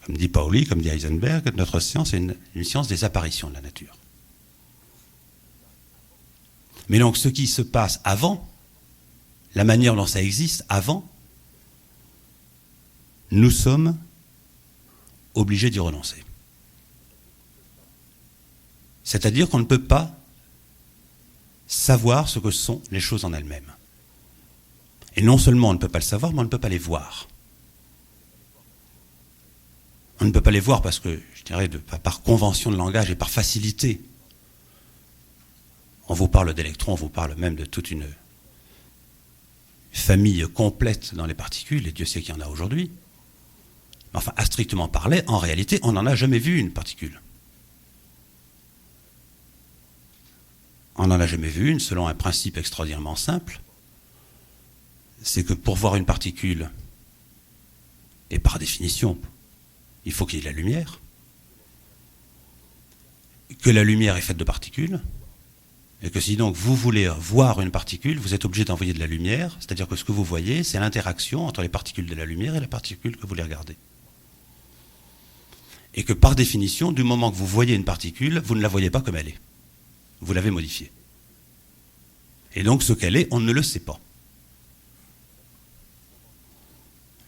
[SPEAKER 2] Comme dit Pauli, comme dit Heisenberg, notre science est une science des apparitions de la nature. Mais donc, ce qui se passe avant, la manière dont ça existe avant, nous sommes obligés d'y renoncer. C'est-à-dire qu'on ne peut pas savoir ce que sont les choses en elles-mêmes. Et non seulement on ne peut pas le savoir, mais on ne peut pas les voir. On ne peut pas les voir parce que, je dirais, par convention de langage et par facilité, on vous parle d'électrons, on vous parle même de toute une famille complète dans les particules, et Dieu sait qu'il y en a aujourd'hui. Mais enfin, à strictement parler, en réalité, on n'en a jamais vu une particule. On n'en a jamais vu une selon un principe extraordinairement simple. C'est que pour voir une particule, et par définition, il faut qu'il y ait de la lumière, que la lumière est faite de particules, et que si donc vous voulez voir une particule, vous êtes obligé d'envoyer de la lumière, c'est-à-dire que ce que vous voyez, c'est l'interaction entre les particules de la lumière et la particule que vous voulez regarder. Et que par définition, du moment que vous voyez une particule, vous ne la voyez pas comme elle est. Vous l'avez modifiée. Et donc ce qu'elle est, on ne le sait pas.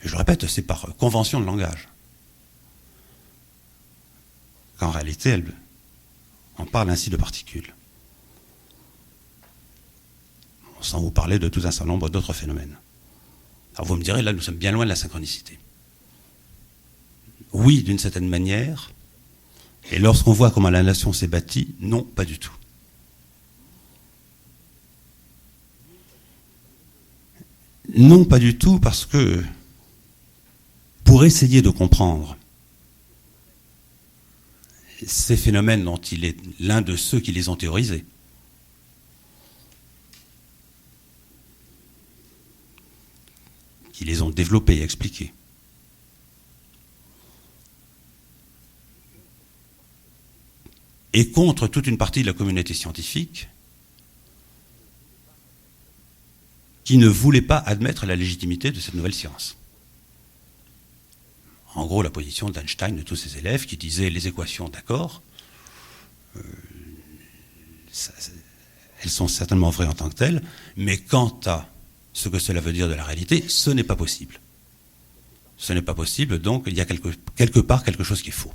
[SPEAKER 2] Et je le répète, c'est par convention de langage. Qu'en réalité, on parle ainsi de particules. Sans vous parler de tout un certain nombre d'autres phénomènes. Alors vous me direz, là nous sommes bien loin de la synchronicité. Oui, d'une certaine manière, et lorsqu'on voit comment la nation s'est bâtie, non, pas du tout. Non, pas du tout, parce que pour essayer de comprendre ces phénomènes dont il est l'un de ceux qui les ont théorisés, qui les ont développés et expliqués, et contre toute une partie de la communauté scientifique qui ne voulait pas admettre la légitimité de cette nouvelle science. En gros, la position d'Einstein, de tous ses élèves, qui disaient les équations, d'accord, elles sont certainement vraies en tant que telles, mais quant à ce que cela veut dire de la réalité, ce n'est pas possible. Ce n'est pas possible, donc il y a quelque part quelque chose qui est faux.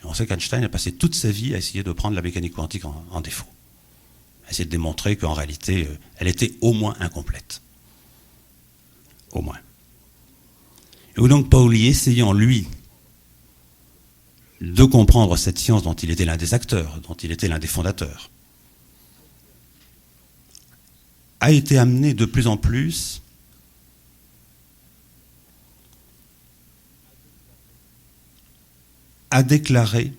[SPEAKER 2] Et on sait qu'Einstein a passé toute sa vie à essayer de prendre la mécanique quantique en défaut. À essayer de démontrer qu'en réalité, elle était au moins incomplète. Au moins. Et donc Pauli, essayant, lui, de comprendre cette science dont il était l'un des acteurs, dont il était l'un des fondateurs, a été amené de plus en plus à déclarer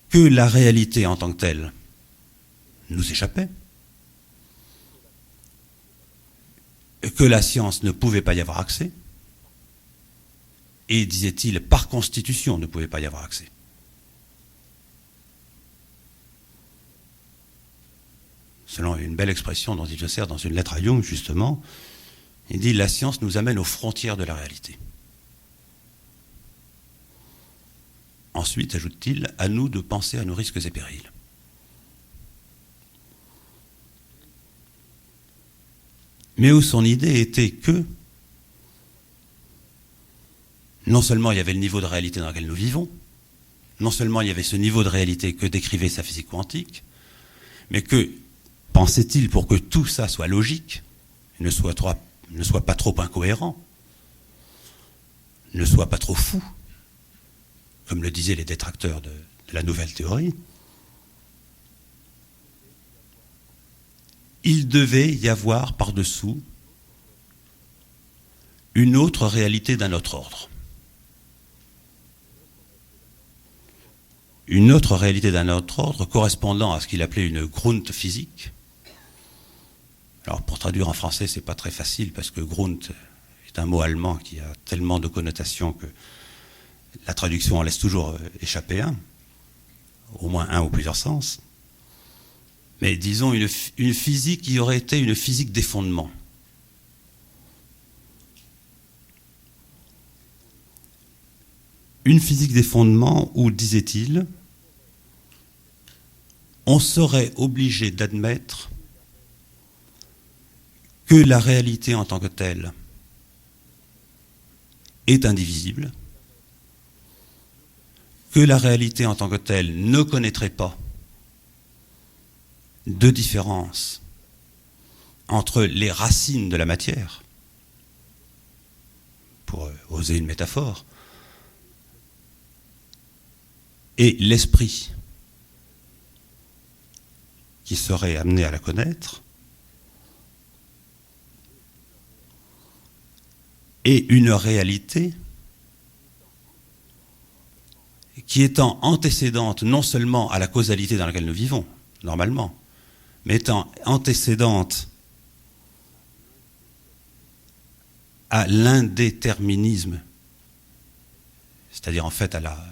[SPEAKER 2] que la réalité en tant que telle nous échappait, que la science ne pouvait pas y avoir accès, et, disait-il, par constitution ne pouvait pas y avoir accès. Selon une belle expression dont il se sert dans une lettre à Jung, justement, il dit « La science nous amène aux frontières de la réalité ». Ensuite, ajoute-t-il, à nous de penser à nos risques et périls. Mais où son idée était que, non seulement il y avait le niveau de réalité dans lequel nous vivons, non seulement il y avait ce niveau de réalité que décrivait sa physique quantique, mais que, pensait-il, pour que tout ça soit logique, ne soit pas trop incohérent, ne soit pas trop fou, comme le disaient les détracteurs de la nouvelle théorie, il devait y avoir par-dessous une autre réalité d'un autre ordre. Une autre réalité d'un autre ordre correspondant à ce qu'il appelait une Grundphysik. Alors pour traduire en français, c'est pas très facile parce que Grund est un mot allemand qui a tellement de connotations que la traduction en laisse toujours échapper un, au moins un ou plusieurs sens. Mais disons une physique qui aurait été une physique des fondements. Une physique des fondements où, disait-il, on serait obligé d'admettre que la réalité en tant que telle est indivisible, que la réalité en tant que telle ne connaîtrait pas de différence entre les racines de la matière, pour oser une métaphore, et l'esprit qui serait amené à la connaître, et une réalité qui étant antécédente non seulement à la causalité dans laquelle nous vivons, normalement, mais étant antécédente à l'indéterminisme, c'est-à-dire en fait à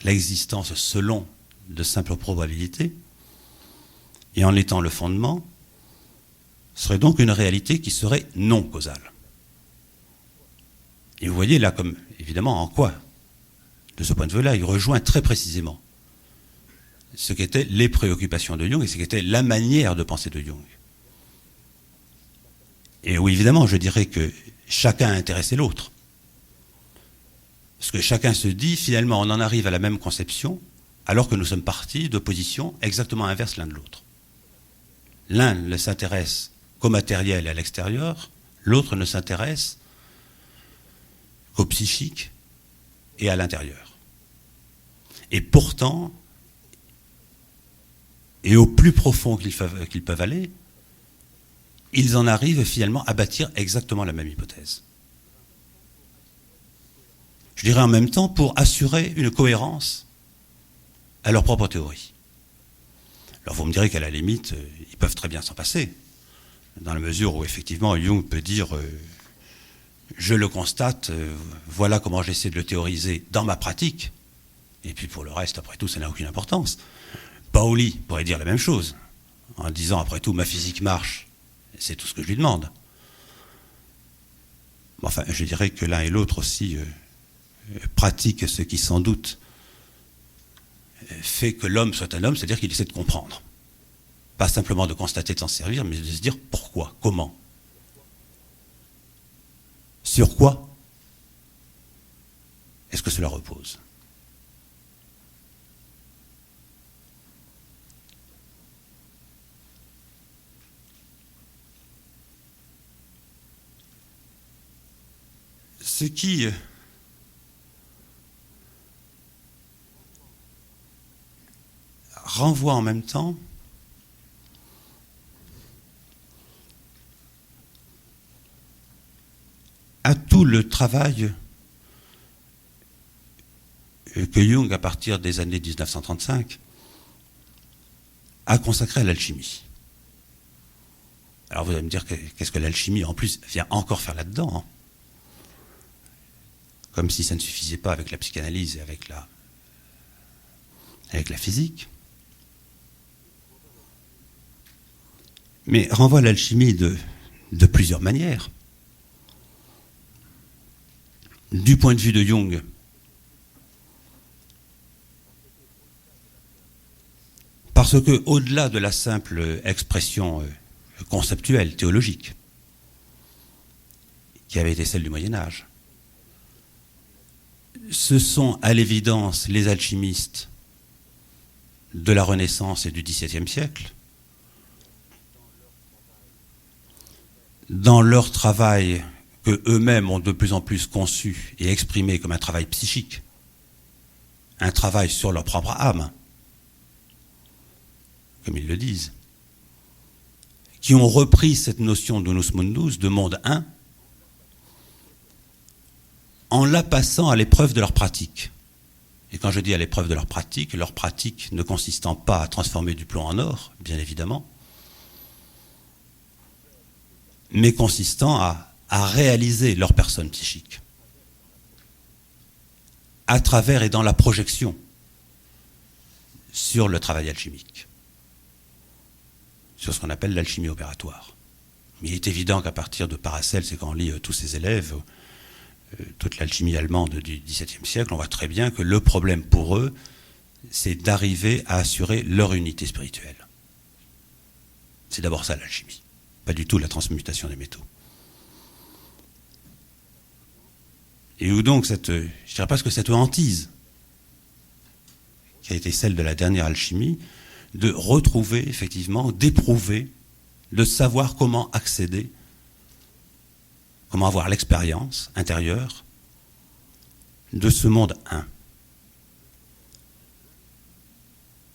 [SPEAKER 2] l'existence selon de simples probabilités, et en étant le fondement, serait donc une réalité qui serait non causale. Et vous voyez là, comme évidemment, en quoi, de ce point de vue-là, il rejoint très précisément ce qu'étaient les préoccupations de Jung et ce qu'était la manière de penser de Jung. Et oui, évidemment, je dirais que chacun a intéressé l'autre. Parce que chacun se dit, finalement, on en arrive à la même conception, alors que nous sommes partis de positions exactement inverses l'un de l'autre. L'un ne s'intéresse qu'au matériel et à l'extérieur, l'autre ne s'intéresse qu'au psychique et à l'intérieur. Et pourtant, et au plus profond qu'ils peuvent aller, ils en arrivent finalement à bâtir exactement la même hypothèse. Je dirais en même temps pour assurer une cohérence à leur propre théorie. Alors vous me direz qu'à la limite, ils peuvent très bien s'en passer, dans la mesure où effectivement Jung peut dire je le constate, voilà comment j'essaie de le théoriser dans ma pratique, et puis pour le reste, après tout, ça n'a aucune importance. Pauli pourrait dire la même chose, en disant après tout, ma physique marche, c'est tout ce que je lui demande. Enfin, je dirais que l'un et l'autre aussi pratiquent ce qui sans doute fait que l'homme soit un homme, c'est-à-dire qu'il essaie de comprendre. Pas simplement de constater, de s'en servir, mais de se dire pourquoi, comment. Sur quoi est-ce que cela repose ? Ce qui renvoie en même temps à tout le travail que Jung, à partir des années 1935, a consacré à l'alchimie. Alors vous allez me dire, qu'est-ce que l'alchimie, en plus, vient encore faire là-dedans, hein ? Comme si ça ne suffisait pas avec la psychanalyse et avec la physique. Mais renvoie à l'alchimie de plusieurs manières. Du point de vue de Jung, parce que, au-delà de la simple expression conceptuelle, théologique, qui avait été celle du Moyen-Âge, ce sont à l'évidence les alchimistes de la Renaissance et du XVIIe siècle, dans leur travail que eux-mêmes ont de plus en plus conçu et exprimé comme un travail psychique, un travail sur leur propre âme, comme ils le disent, qui ont repris cette notion d'unus mundus, de monde un, en la passant à l'épreuve de leur pratique. Et quand je dis à l'épreuve de leur pratique ne consistant pas à transformer du plomb en or, bien évidemment, mais consistant à réaliser leur personne psychique, à travers et dans la projection sur le travail alchimique, sur ce qu'on appelle l'alchimie opératoire. Mais il est évident qu'à partir de Paracelse, c'est quand on lit tous ses élèves, toute l'alchimie allemande du XVIIe siècle, on voit très bien que le problème pour eux, c'est d'arriver à assurer leur unité spirituelle. C'est d'abord ça l'alchimie, pas du tout la transmutation des métaux. Et où donc je dirais presque cette hantise qui a été celle de la dernière alchimie, de retrouver effectivement, d'éprouver, de savoir comment accéder, comment avoir l'expérience intérieure de ce monde un.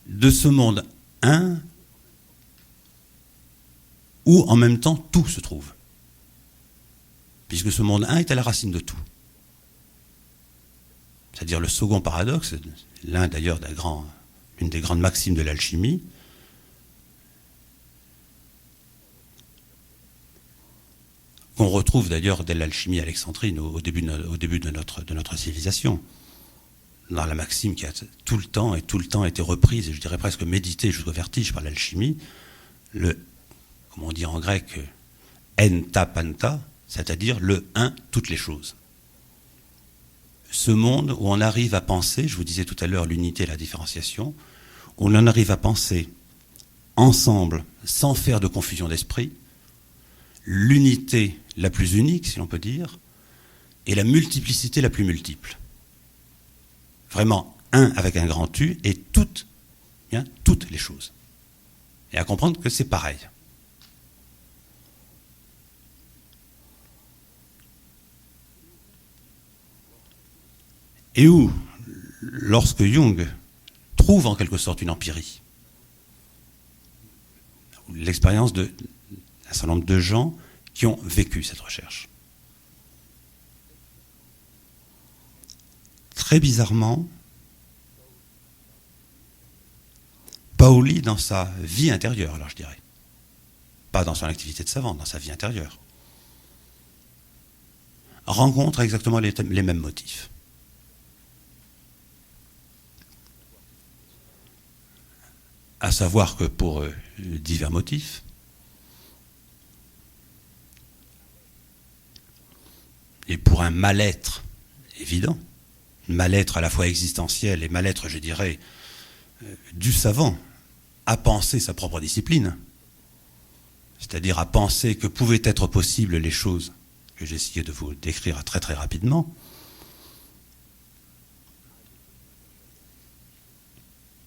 [SPEAKER 2] De ce monde un où en même temps tout se trouve. Puisque ce monde un est à la racine de tout. C'est-à-dire le second paradoxe, l'un d'ailleurs une des grandes maximes de l'alchimie, qu'on retrouve d'ailleurs dès l'alchimie alexandrine au début de notre civilisation, dans la maxime qui a tout le temps été reprise, et je dirais presque méditée jusqu'au vertige par l'alchimie, comme on dit en grec, en ta panta, c'est-à-dire le un, toutes les choses. Ce monde où on arrive à penser, je vous disais tout à l'heure l'unité et la différenciation, où l'on arrive à penser ensemble, sans faire de confusion d'esprit, l'unité la plus unique, si l'on peut dire, et la multiplicité la plus multiple. Vraiment, un avec un grand U, et toutes les choses. Et à comprendre que c'est pareil. Et où, lorsque Jung trouve en quelque sorte une empirie, l'expérience d'un certain nombre de gens qui ont vécu cette recherche. Très bizarrement, Paoli, dans sa vie intérieure, alors je dirais, pas dans son activité de savant, dans sa vie intérieure, rencontre exactement les mêmes motifs. À savoir que pour divers motifs, et pour un mal-être évident, mal-être à la fois existentiel et mal-être, je dirais, du savant, à penser sa propre discipline, c'est-à-dire à penser que pouvaient être possibles les choses que j'ai essayé de vous décrire très très rapidement,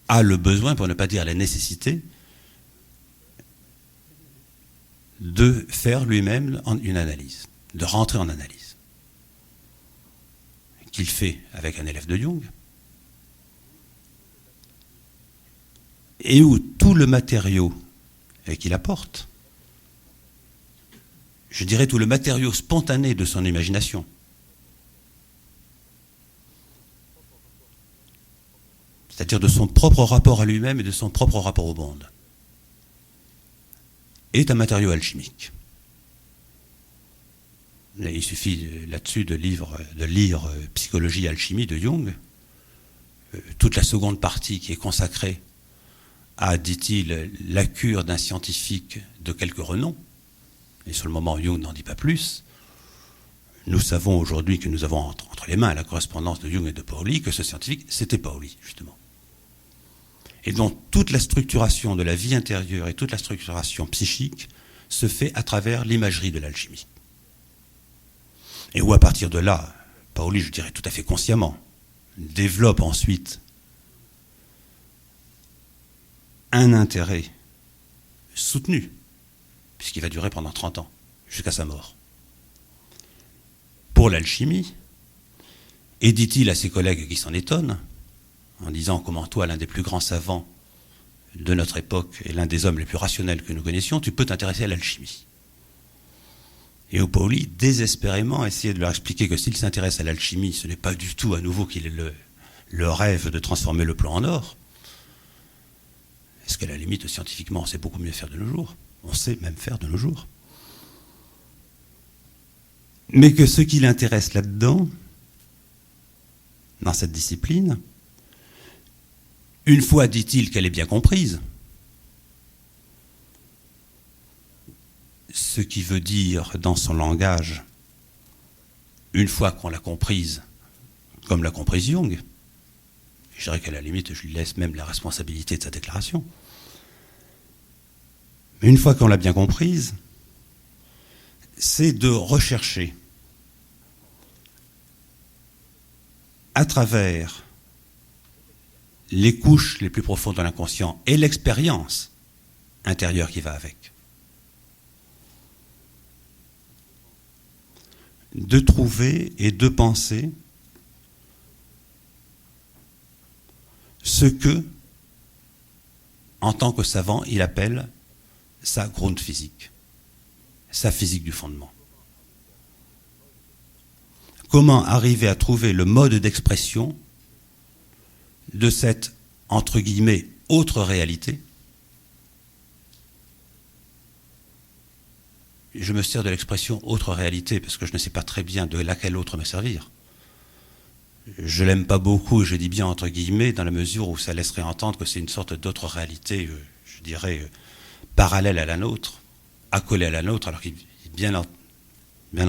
[SPEAKER 2] a le besoin, pour ne pas dire la nécessité, de faire lui-même une analyse, de rentrer en analyse, qu'il fait avec un élève de Jung, et où tout le matériau qu'il apporte, je dirais tout le matériau spontané de son imagination, c'est-à-dire de son propre rapport à lui-même et de son propre rapport au monde, est un matériau alchimique. Il suffit là-dessus de lire Psychologie et alchimie de Jung, toute la seconde partie qui est consacrée à, dit-il, la cure d'un scientifique de quelque renom, et sur le moment Jung n'en dit pas plus. Nous savons aujourd'hui que nous avons entre les mains la correspondance de Jung et de Paoli, que ce scientifique, c'était Paoli, justement. Et donc toute la structuration de la vie intérieure et toute la structuration psychique se fait à travers l'imagerie de l'alchimie. Et où à partir de là, Paoli, je dirais tout à fait consciemment, développe ensuite un intérêt soutenu, puisqu'il va durer pendant 30 ans, jusqu'à sa mort, pour l'alchimie, et dit-il à ses collègues qui s'en étonnent, en disant comment toi, l'un des plus grands savants de notre époque et l'un des hommes les plus rationnels que nous connaissions, tu peux t'intéresser à l'alchimie. Et Paoli, désespérément, essayait de leur expliquer que s'il s'intéresse à l'alchimie, ce n'est pas du tout à nouveau qu'il ait le rêve de transformer le plomb en or. Est-ce qu'à la limite, scientifiquement, on sait beaucoup mieux faire de nos jours? On sait même faire de nos jours. Mais que ce qui l'intéresse là-dedans, dans cette discipline, une fois, dit-il, qu'elle est bien comprise, ce qui veut dire dans son langage, une fois qu'on l'a comprise, comme l'a comprise Jung, je dirais qu'à la limite, je lui laisse même la responsabilité de sa déclaration, mais une fois qu'on l'a bien comprise, c'est de rechercher à travers les couches les plus profondes de l'inconscient et l'expérience intérieure qui va avec, de trouver et de penser ce que, en tant que savant, il appelle sa Grundphysik, sa physique du fondement. Comment arriver à trouver le mode d'expression de cette, entre guillemets, autre réalité. Je me sers de l'expression autre réalité parce que je ne sais pas très bien de laquelle autre me servir. Je l'aime pas beaucoup, je dis bien entre guillemets, dans la mesure où ça laisserait entendre que c'est une sorte d'autre réalité, je dirais, parallèle à la nôtre, accolée à la nôtre, alors qu'il est bien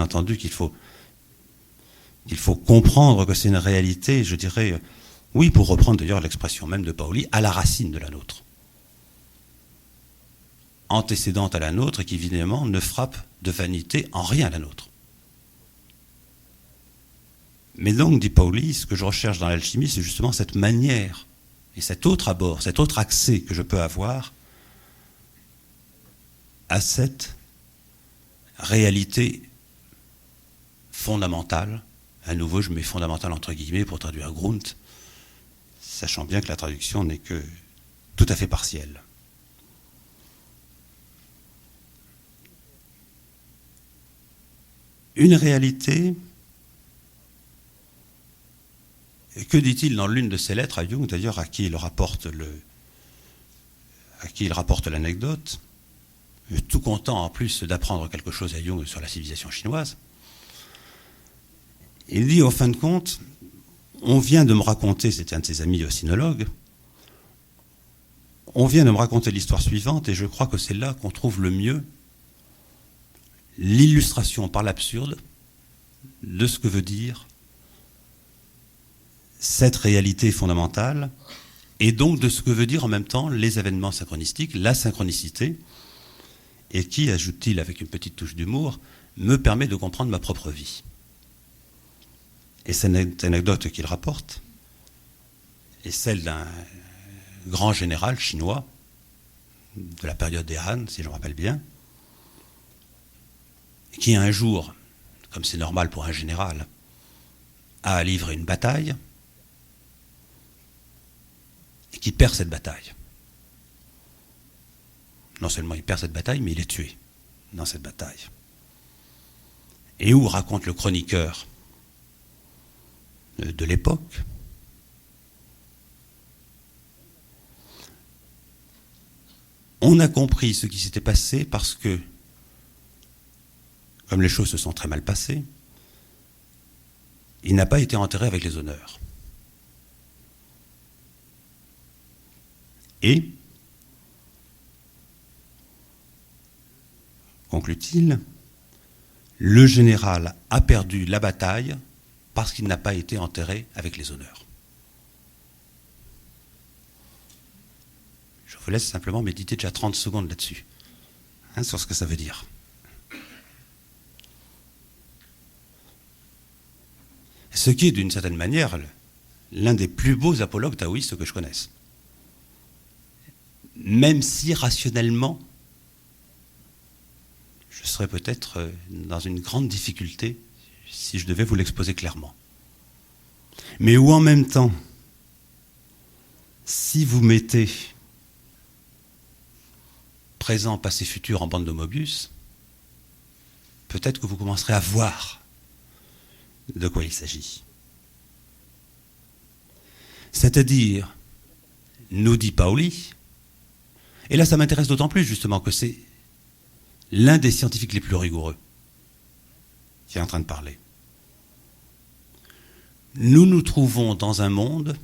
[SPEAKER 2] entendu qu'il faut comprendre que c'est une réalité, je dirais, Oui, pour reprendre d'ailleurs l'expression même de Paoli, à la racine de la nôtre. Antécédente à la nôtre et qui évidemment ne frappe de vanité en rien la nôtre. Mais donc, dit Paoli, ce que je recherche dans l'alchimie, c'est justement cette manière et cet autre abord, cet autre accès que je peux avoir à cette réalité fondamentale. À nouveau, je mets fondamentale entre guillemets pour traduire Grund, sachant bien que la traduction n'est que tout à fait partielle. Une réalité, que dit-il dans l'une de ses lettres à Jung, d'ailleurs à qui il rapporte l'anecdote, tout content en plus d'apprendre quelque chose à Jung sur la civilisation chinoise. Il dit, au fin de compte, on vient de me raconter, c'était un de ses amis sinologues, on vient de me raconter l'histoire suivante et je crois que c'est là qu'on trouve le mieux l'illustration par l'absurde de ce que veut dire cette réalité fondamentale et donc de ce que veut dire en même temps les événements synchronistiques, la synchronicité, et qui, ajoute-t-il avec une petite touche d'humour, me permet de comprendre ma propre vie. Et cette anecdote qu'il rapporte est celle d'un grand général chinois de la période des Han, si je me rappelle bien, qui un jour, comme c'est normal pour un général, a livré une bataille et qui perd cette bataille. Non seulement il perd cette bataille, mais il est tué dans cette bataille. Et où raconte le chroniqueur de l'époque, on a compris ce qui s'était passé parce que, comme les choses se sont très mal passées, il n'a pas été enterré avec les honneurs. Et, conclut-il, le général a perdu la bataille parce qu'il n'a pas été enterré avec les honneurs. Je vous laisse simplement méditer déjà 30 secondes là-dessus, sur ce que ça veut dire. Ce qui est d'une certaine manière l'un des plus beaux apologues taoïstes que je connaisse. Même si rationnellement, je serais peut-être dans une grande difficulté si je devais vous l'exposer clairement. Mais où en même temps, si vous mettez présent, passé, futur en bande de Mobius, peut-être que vous commencerez à voir de quoi il s'agit. C'est-à-dire, nous dit Paoli, et là ça m'intéresse d'autant plus justement que c'est l'un des scientifiques les plus rigoureux qui est en train de parler. Nous nous trouvons dans un monde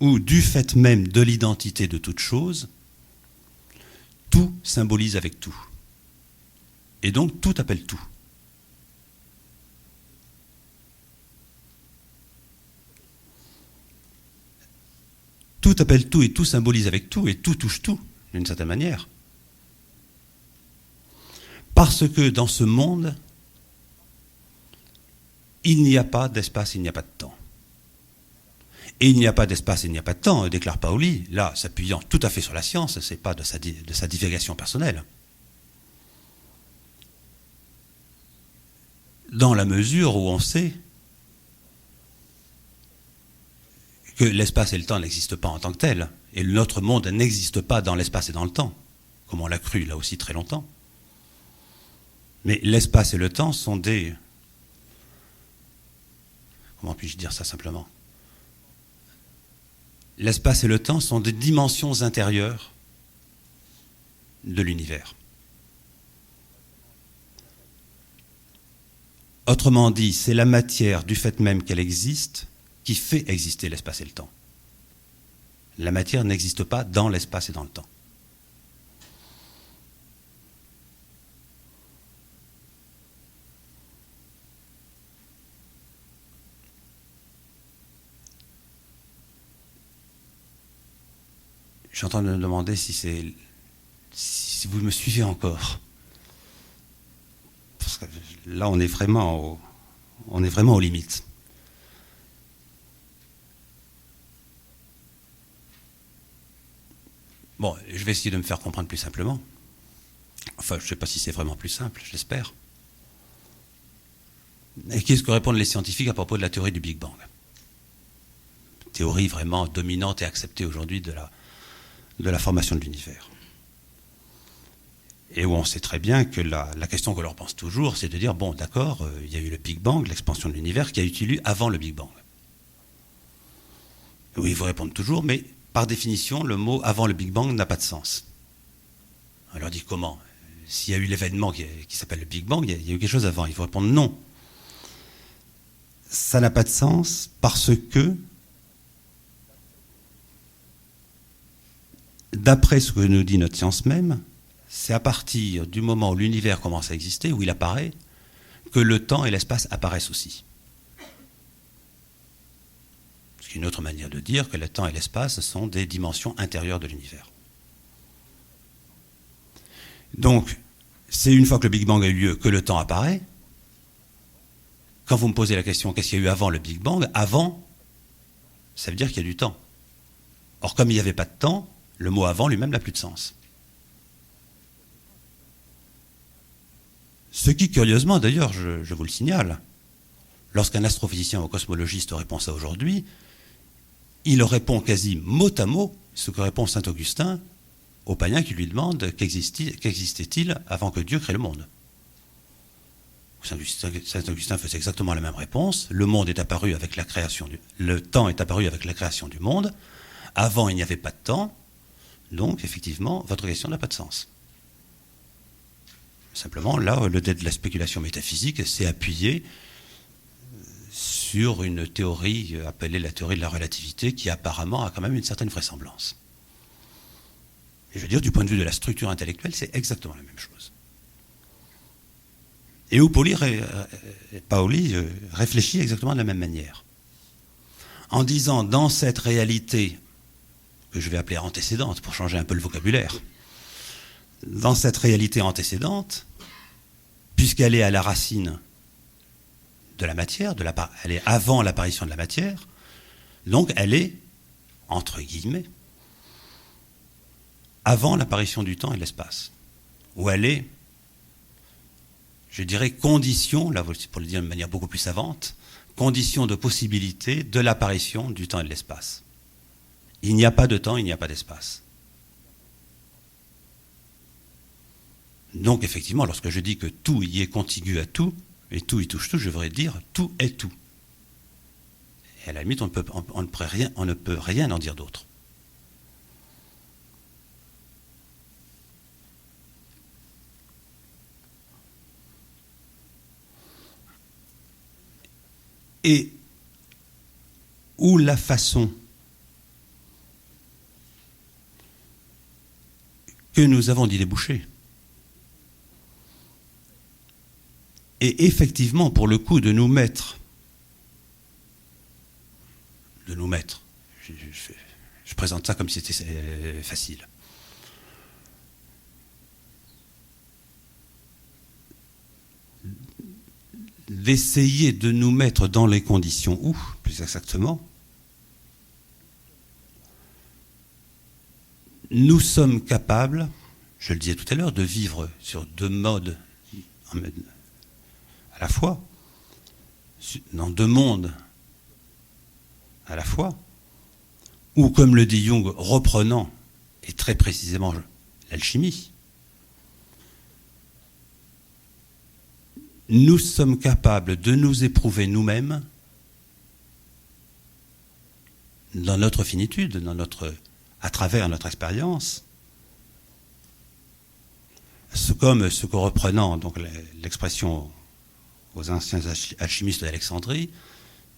[SPEAKER 2] où, du fait même de l'identité de toute chose, tout symbolise avec tout. Et donc tout appelle tout. Tout appelle tout et tout symbolise avec tout et tout touche tout, d'une certaine manière. Parce que dans ce monde, il n'y a pas d'espace, il n'y a pas de temps. Et il n'y a pas d'espace, il n'y a pas de temps, déclare Paoli, là, s'appuyant tout à fait sur la science, ce n'est pas de sa divagation personnelle. Dans la mesure où on sait que l'espace et le temps n'existent pas en tant que tels, et notre monde n'existe pas dans l'espace et dans le temps, comme on l'a cru là aussi très longtemps. Mais l'espace et le temps sont des... Comment puis-je dire ça simplement ? L'espace et le temps sont des dimensions intérieures de l'univers. Autrement dit, c'est la matière, du fait même qu'elle existe, qui fait exister l'espace et le temps. La matière n'existe pas dans l'espace et dans le temps. suis en train de me demander si vous me suivez encore. Parce que là, on est vraiment aux limites. Bon, je vais essayer de me faire comprendre plus simplement. Enfin, je ne sais pas si c'est vraiment plus simple, j'espère. Et qu'est-ce que répondent les scientifiques à propos de la théorie du Big Bang? Théorie vraiment dominante et acceptée aujourd'hui de la formation de l'univers. Et où on sait très bien que la question qu'on leur pense toujours, c'est de dire, bon, d'accord, il y a eu le Big Bang, l'expansion de l'univers, qui a eu lieu avant le Big Bang. Oui, ils vous répondent toujours, mais par définition, le mot « avant le Big Bang » n'a pas de sens. On leur dit comment? S'il y a eu l'événement qui s'appelle le Big Bang, il y a eu quelque chose avant. Il faut répondre non. Ça n'a pas de sens parce que, d'après ce que nous dit notre science même, c'est à partir du moment où l'univers commence à exister, où il apparaît, que le temps et l'espace apparaissent aussi. C'est une autre manière de dire que le temps et l'espace sont des dimensions intérieures de l'univers. Donc, c'est une fois que le Big Bang a eu lieu que le temps apparaît. Quand vous me posez la question, qu'est-ce qu'il y a eu avant le Big Bang? Avant, ça veut dire qu'il y a du temps. Or, comme il n'y avait pas de temps, le mot avant lui-même n'a plus de sens. Ce qui, curieusement, d'ailleurs, je vous le signale, lorsqu'un astrophysicien ou cosmologiste répond ça aujourd'hui, il répond quasi mot à mot ce que répond saint Augustin au païen qui lui demande qu'existait-il avant que Dieu crée le monde. Saint Augustin faisait exactement la même réponse. Le monde est apparu avec la création le temps est apparu avec la création du monde. Avant, il n'y avait pas de temps. Donc, effectivement, votre question n'a pas de sens. Simplement, là, le dé de la spéculation métaphysique s'est appuyé sur une théorie appelée la théorie de la relativité qui apparemment a quand même une certaine vraisemblance. Et je veux dire, du point de vue de la structure intellectuelle, c'est exactement la même chose. Et où Pauli réfléchit exactement de la même manière. En disant, dans cette réalité, que je vais appeler antécédente, pour changer un peu le vocabulaire, dans cette réalité antécédente, puisqu'elle est à la racine de la matière, elle est avant l'apparition de la matière, donc elle est, entre guillemets, avant l'apparition du temps et de l'espace. Ou elle est, je dirais, condition, là pour le dire de manière beaucoup plus savante, condition de possibilité de l'apparition du temps et de l'espace. Il n'y a pas de temps, il n'y a pas d'espace. Donc effectivement, lorsque je dis que tout y est contigu à tout, et tout y touche tout, je devrais dire tout est tout. Et à la limite, on ne peut rien en dire d'autre. Et où la façon que nous avons d'y déboucher et effectivement, pour le coup, de nous mettre, je présente ça comme si c'était facile, d'essayer de nous mettre dans les conditions où, plus exactement, nous sommes capables, je le disais tout à l'heure, de vivre sur deux modes à la fois, dans deux mondes à la fois, ou comme le dit Jung, reprenant, et très précisément l'alchimie, nous sommes capables de nous éprouver nous-mêmes dans notre finitude, à travers notre expérience, comme ce que reprenant donc l'expression aux anciens alchimistes d'Alexandrie,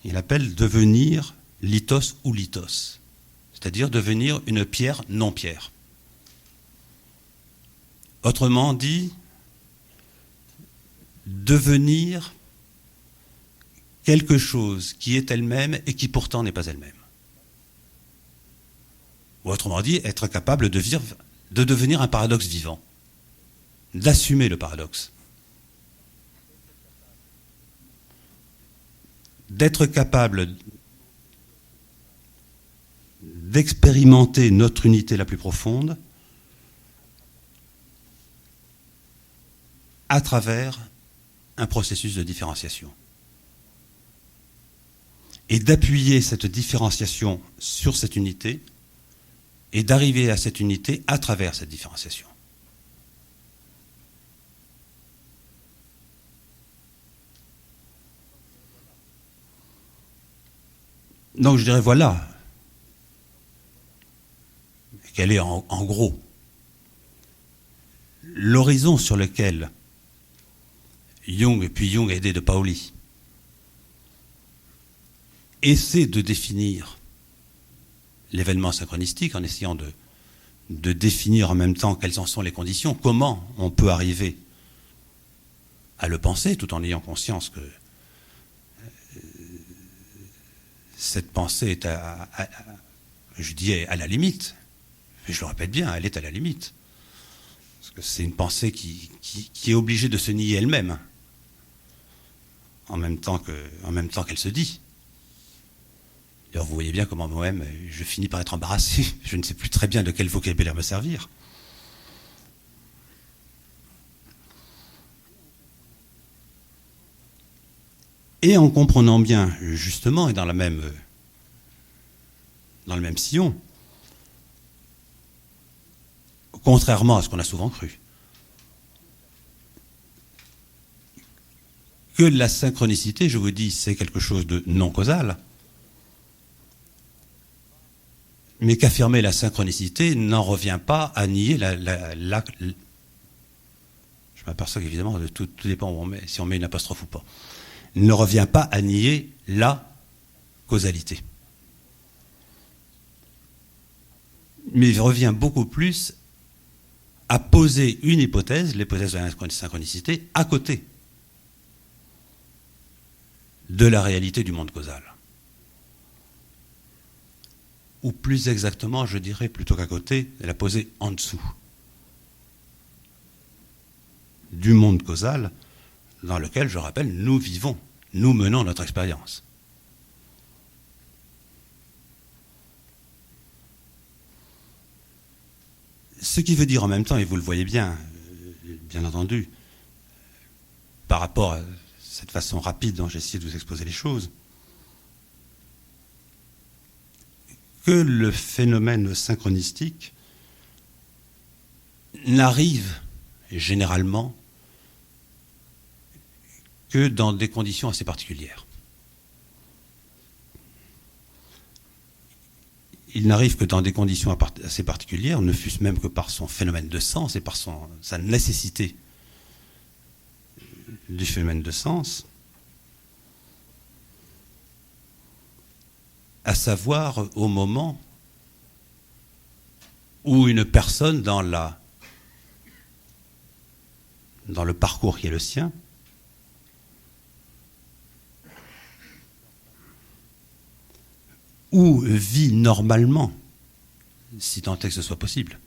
[SPEAKER 2] il appelle devenir lithos ou lithos, c'est-à-dire devenir une pierre non pierre. Autrement dit, devenir quelque chose qui est elle-même et qui pourtant n'est pas elle-même. Ou autrement dit, être capable de devenir un paradoxe vivant, d'assumer le paradoxe. D'être capable d'expérimenter notre unité la plus profonde à travers un processus de différenciation. Et d'appuyer cette différenciation sur cette unité et d'arriver à cette unité à travers cette différenciation. Donc je dirais voilà quel est en gros l'horizon sur lequel Jung, puis Jung aidé de Pauli, essaie de définir l'événement synchronistique en essayant de définir en même temps quelles en sont les conditions, comment on peut arriver à le penser tout en ayant conscience que cette pensée est je dis à la limite, mais je le répète bien, elle est à la limite. Parce que c'est une pensée qui est obligée de se nier elle-même, en même temps qu'elle se dit. D'ailleurs, vous voyez bien comment moi-même, je finis par être embarrassé. Je ne sais plus très bien de quel vocabulaire me servir. Et en comprenant bien, justement, et dans le même sillon, contrairement à ce qu'on a souvent cru, que la synchronicité, je vous dis, c'est quelque chose de non causal, mais qu'affirmer la synchronicité n'en revient pas à nier je m'aperçois qu'évidemment, tout dépend où on met, si on met une apostrophe ou pas, ne revient pas à nier la causalité. Mais il revient beaucoup plus à poser une hypothèse, l'hypothèse de la synchronicité, à côté de la réalité du monde causal. Ou plus exactement, je dirais, plutôt qu'à côté, la poser en dessous du monde causal dans lequel, je rappelle, nous vivons, nous menons notre expérience. Ce qui veut dire en même temps, et vous le voyez bien, bien entendu, par rapport à cette façon rapide dont j'ai essayé de vous exposer les choses, que le phénomène synchronistique n'arrive généralement que dans des conditions assez particulières. Il n'arrive que dans des conditions assez particulières, ne fût-ce même que par son phénomène de sens et par sa nécessité du phénomène de sens, à savoir au moment où une personne dans le parcours qui est le sien ou vit normalement, si tant est que ce soit possible,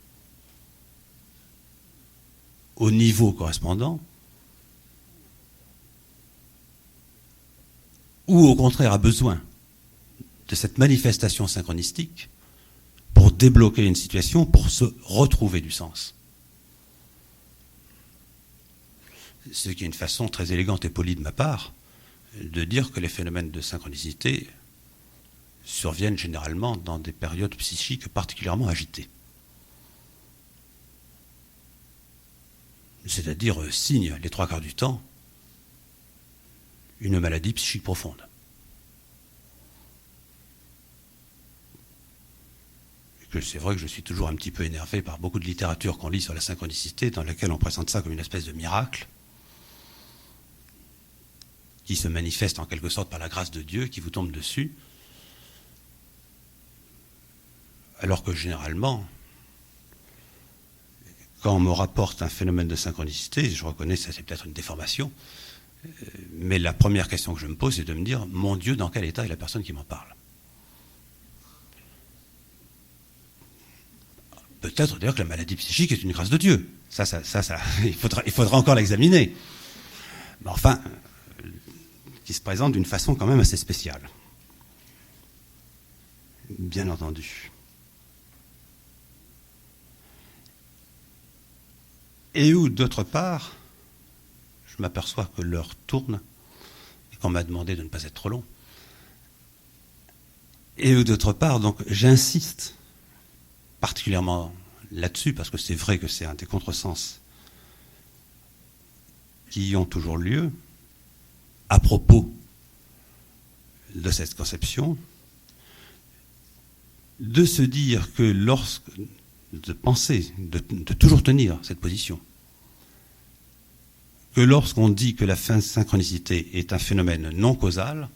[SPEAKER 2] au niveau correspondant, ou au contraire a besoin de cette manifestation synchronistique pour débloquer une situation, pour se retrouver du sens. Ce qui est une façon très élégante et polie de ma part de dire que les phénomènes de synchronicité surviennent généralement dans des périodes psychiques particulièrement agitées. C'est-à-dire signent les 3/4 du temps une maladie psychique profonde. Et que c'est vrai que je suis toujours un petit peu énervé par beaucoup de littérature qu'on lit sur la synchronicité, dans laquelle on présente ça comme une espèce de miracle qui se manifeste en quelque sorte par la grâce de Dieu qui vous tombe dessus. Alors que généralement, quand on me rapporte un phénomène de synchronicité, je reconnais que ça c'est peut-être une déformation, mais la première question que je me pose, c'est de me dire, mon Dieu, dans quel état est la personne qui m'en parle? peut-être d'ailleurs que la maladie psychique est une grâce de Dieu. Ça il faudra encore l'examiner. Mais enfin, qui se présente d'une façon quand même assez spéciale. Bien entendu. Et où, d'autre part, je m'aperçois que l'heure tourne et qu'on m'a demandé de ne pas être trop long. Et où, d'autre part, donc, j'insiste particulièrement là-dessus, parce que c'est vrai que c'est un des contresens qui y ont toujours lieu, à propos de cette conception, de se dire que de penser, de toujours tenir cette position, que lorsqu'on dit que la synchronicité est un phénomène non causal,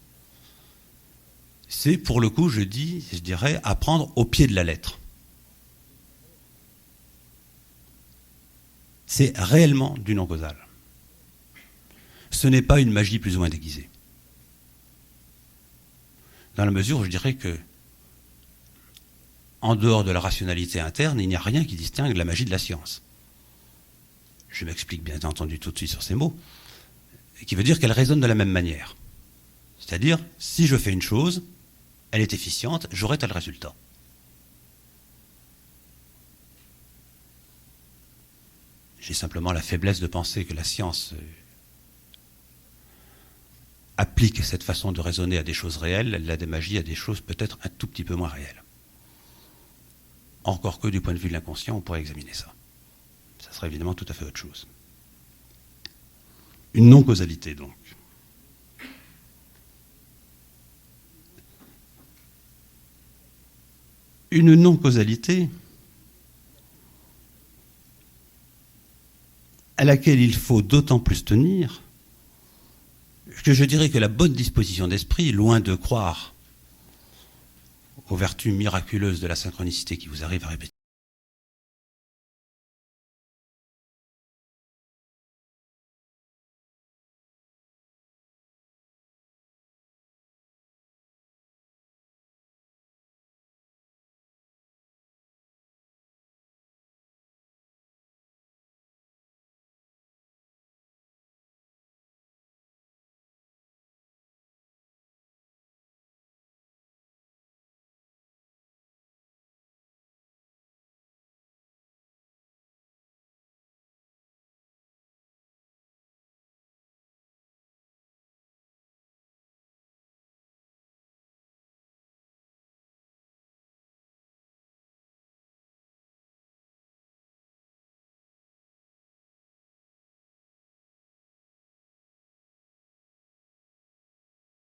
[SPEAKER 2] c'est pour le coup, je dirais, à prendre au pied de la lettre. C'est réellement du non causal. Ce n'est pas une magie plus ou moins déguisée. Dans la mesure où je dirais que, en dehors de la rationalité interne, il n'y a rien qui distingue la magie de la science. Je m'explique bien entendu tout de suite sur ces mots, qui veut dire qu'elle résonne de la même manière. C'est-à-dire, si je fais une chose, elle est efficiente, j'aurai tel résultat. J'ai simplement la faiblesse de penser que la science applique cette façon de raisonner à des choses réelles, la démagie à des choses peut-être un tout petit peu moins réelles. Encore que du point de vue de l'inconscient, on pourrait examiner ça. Ça serait évidemment tout à fait autre chose. Une non-causalité, donc. Une non-causalité à laquelle il faut d'autant plus tenir que je dirais que la bonne disposition d'esprit, loin de croire aux vertus miraculeuses de la synchronicité qui vous arrive à répétition,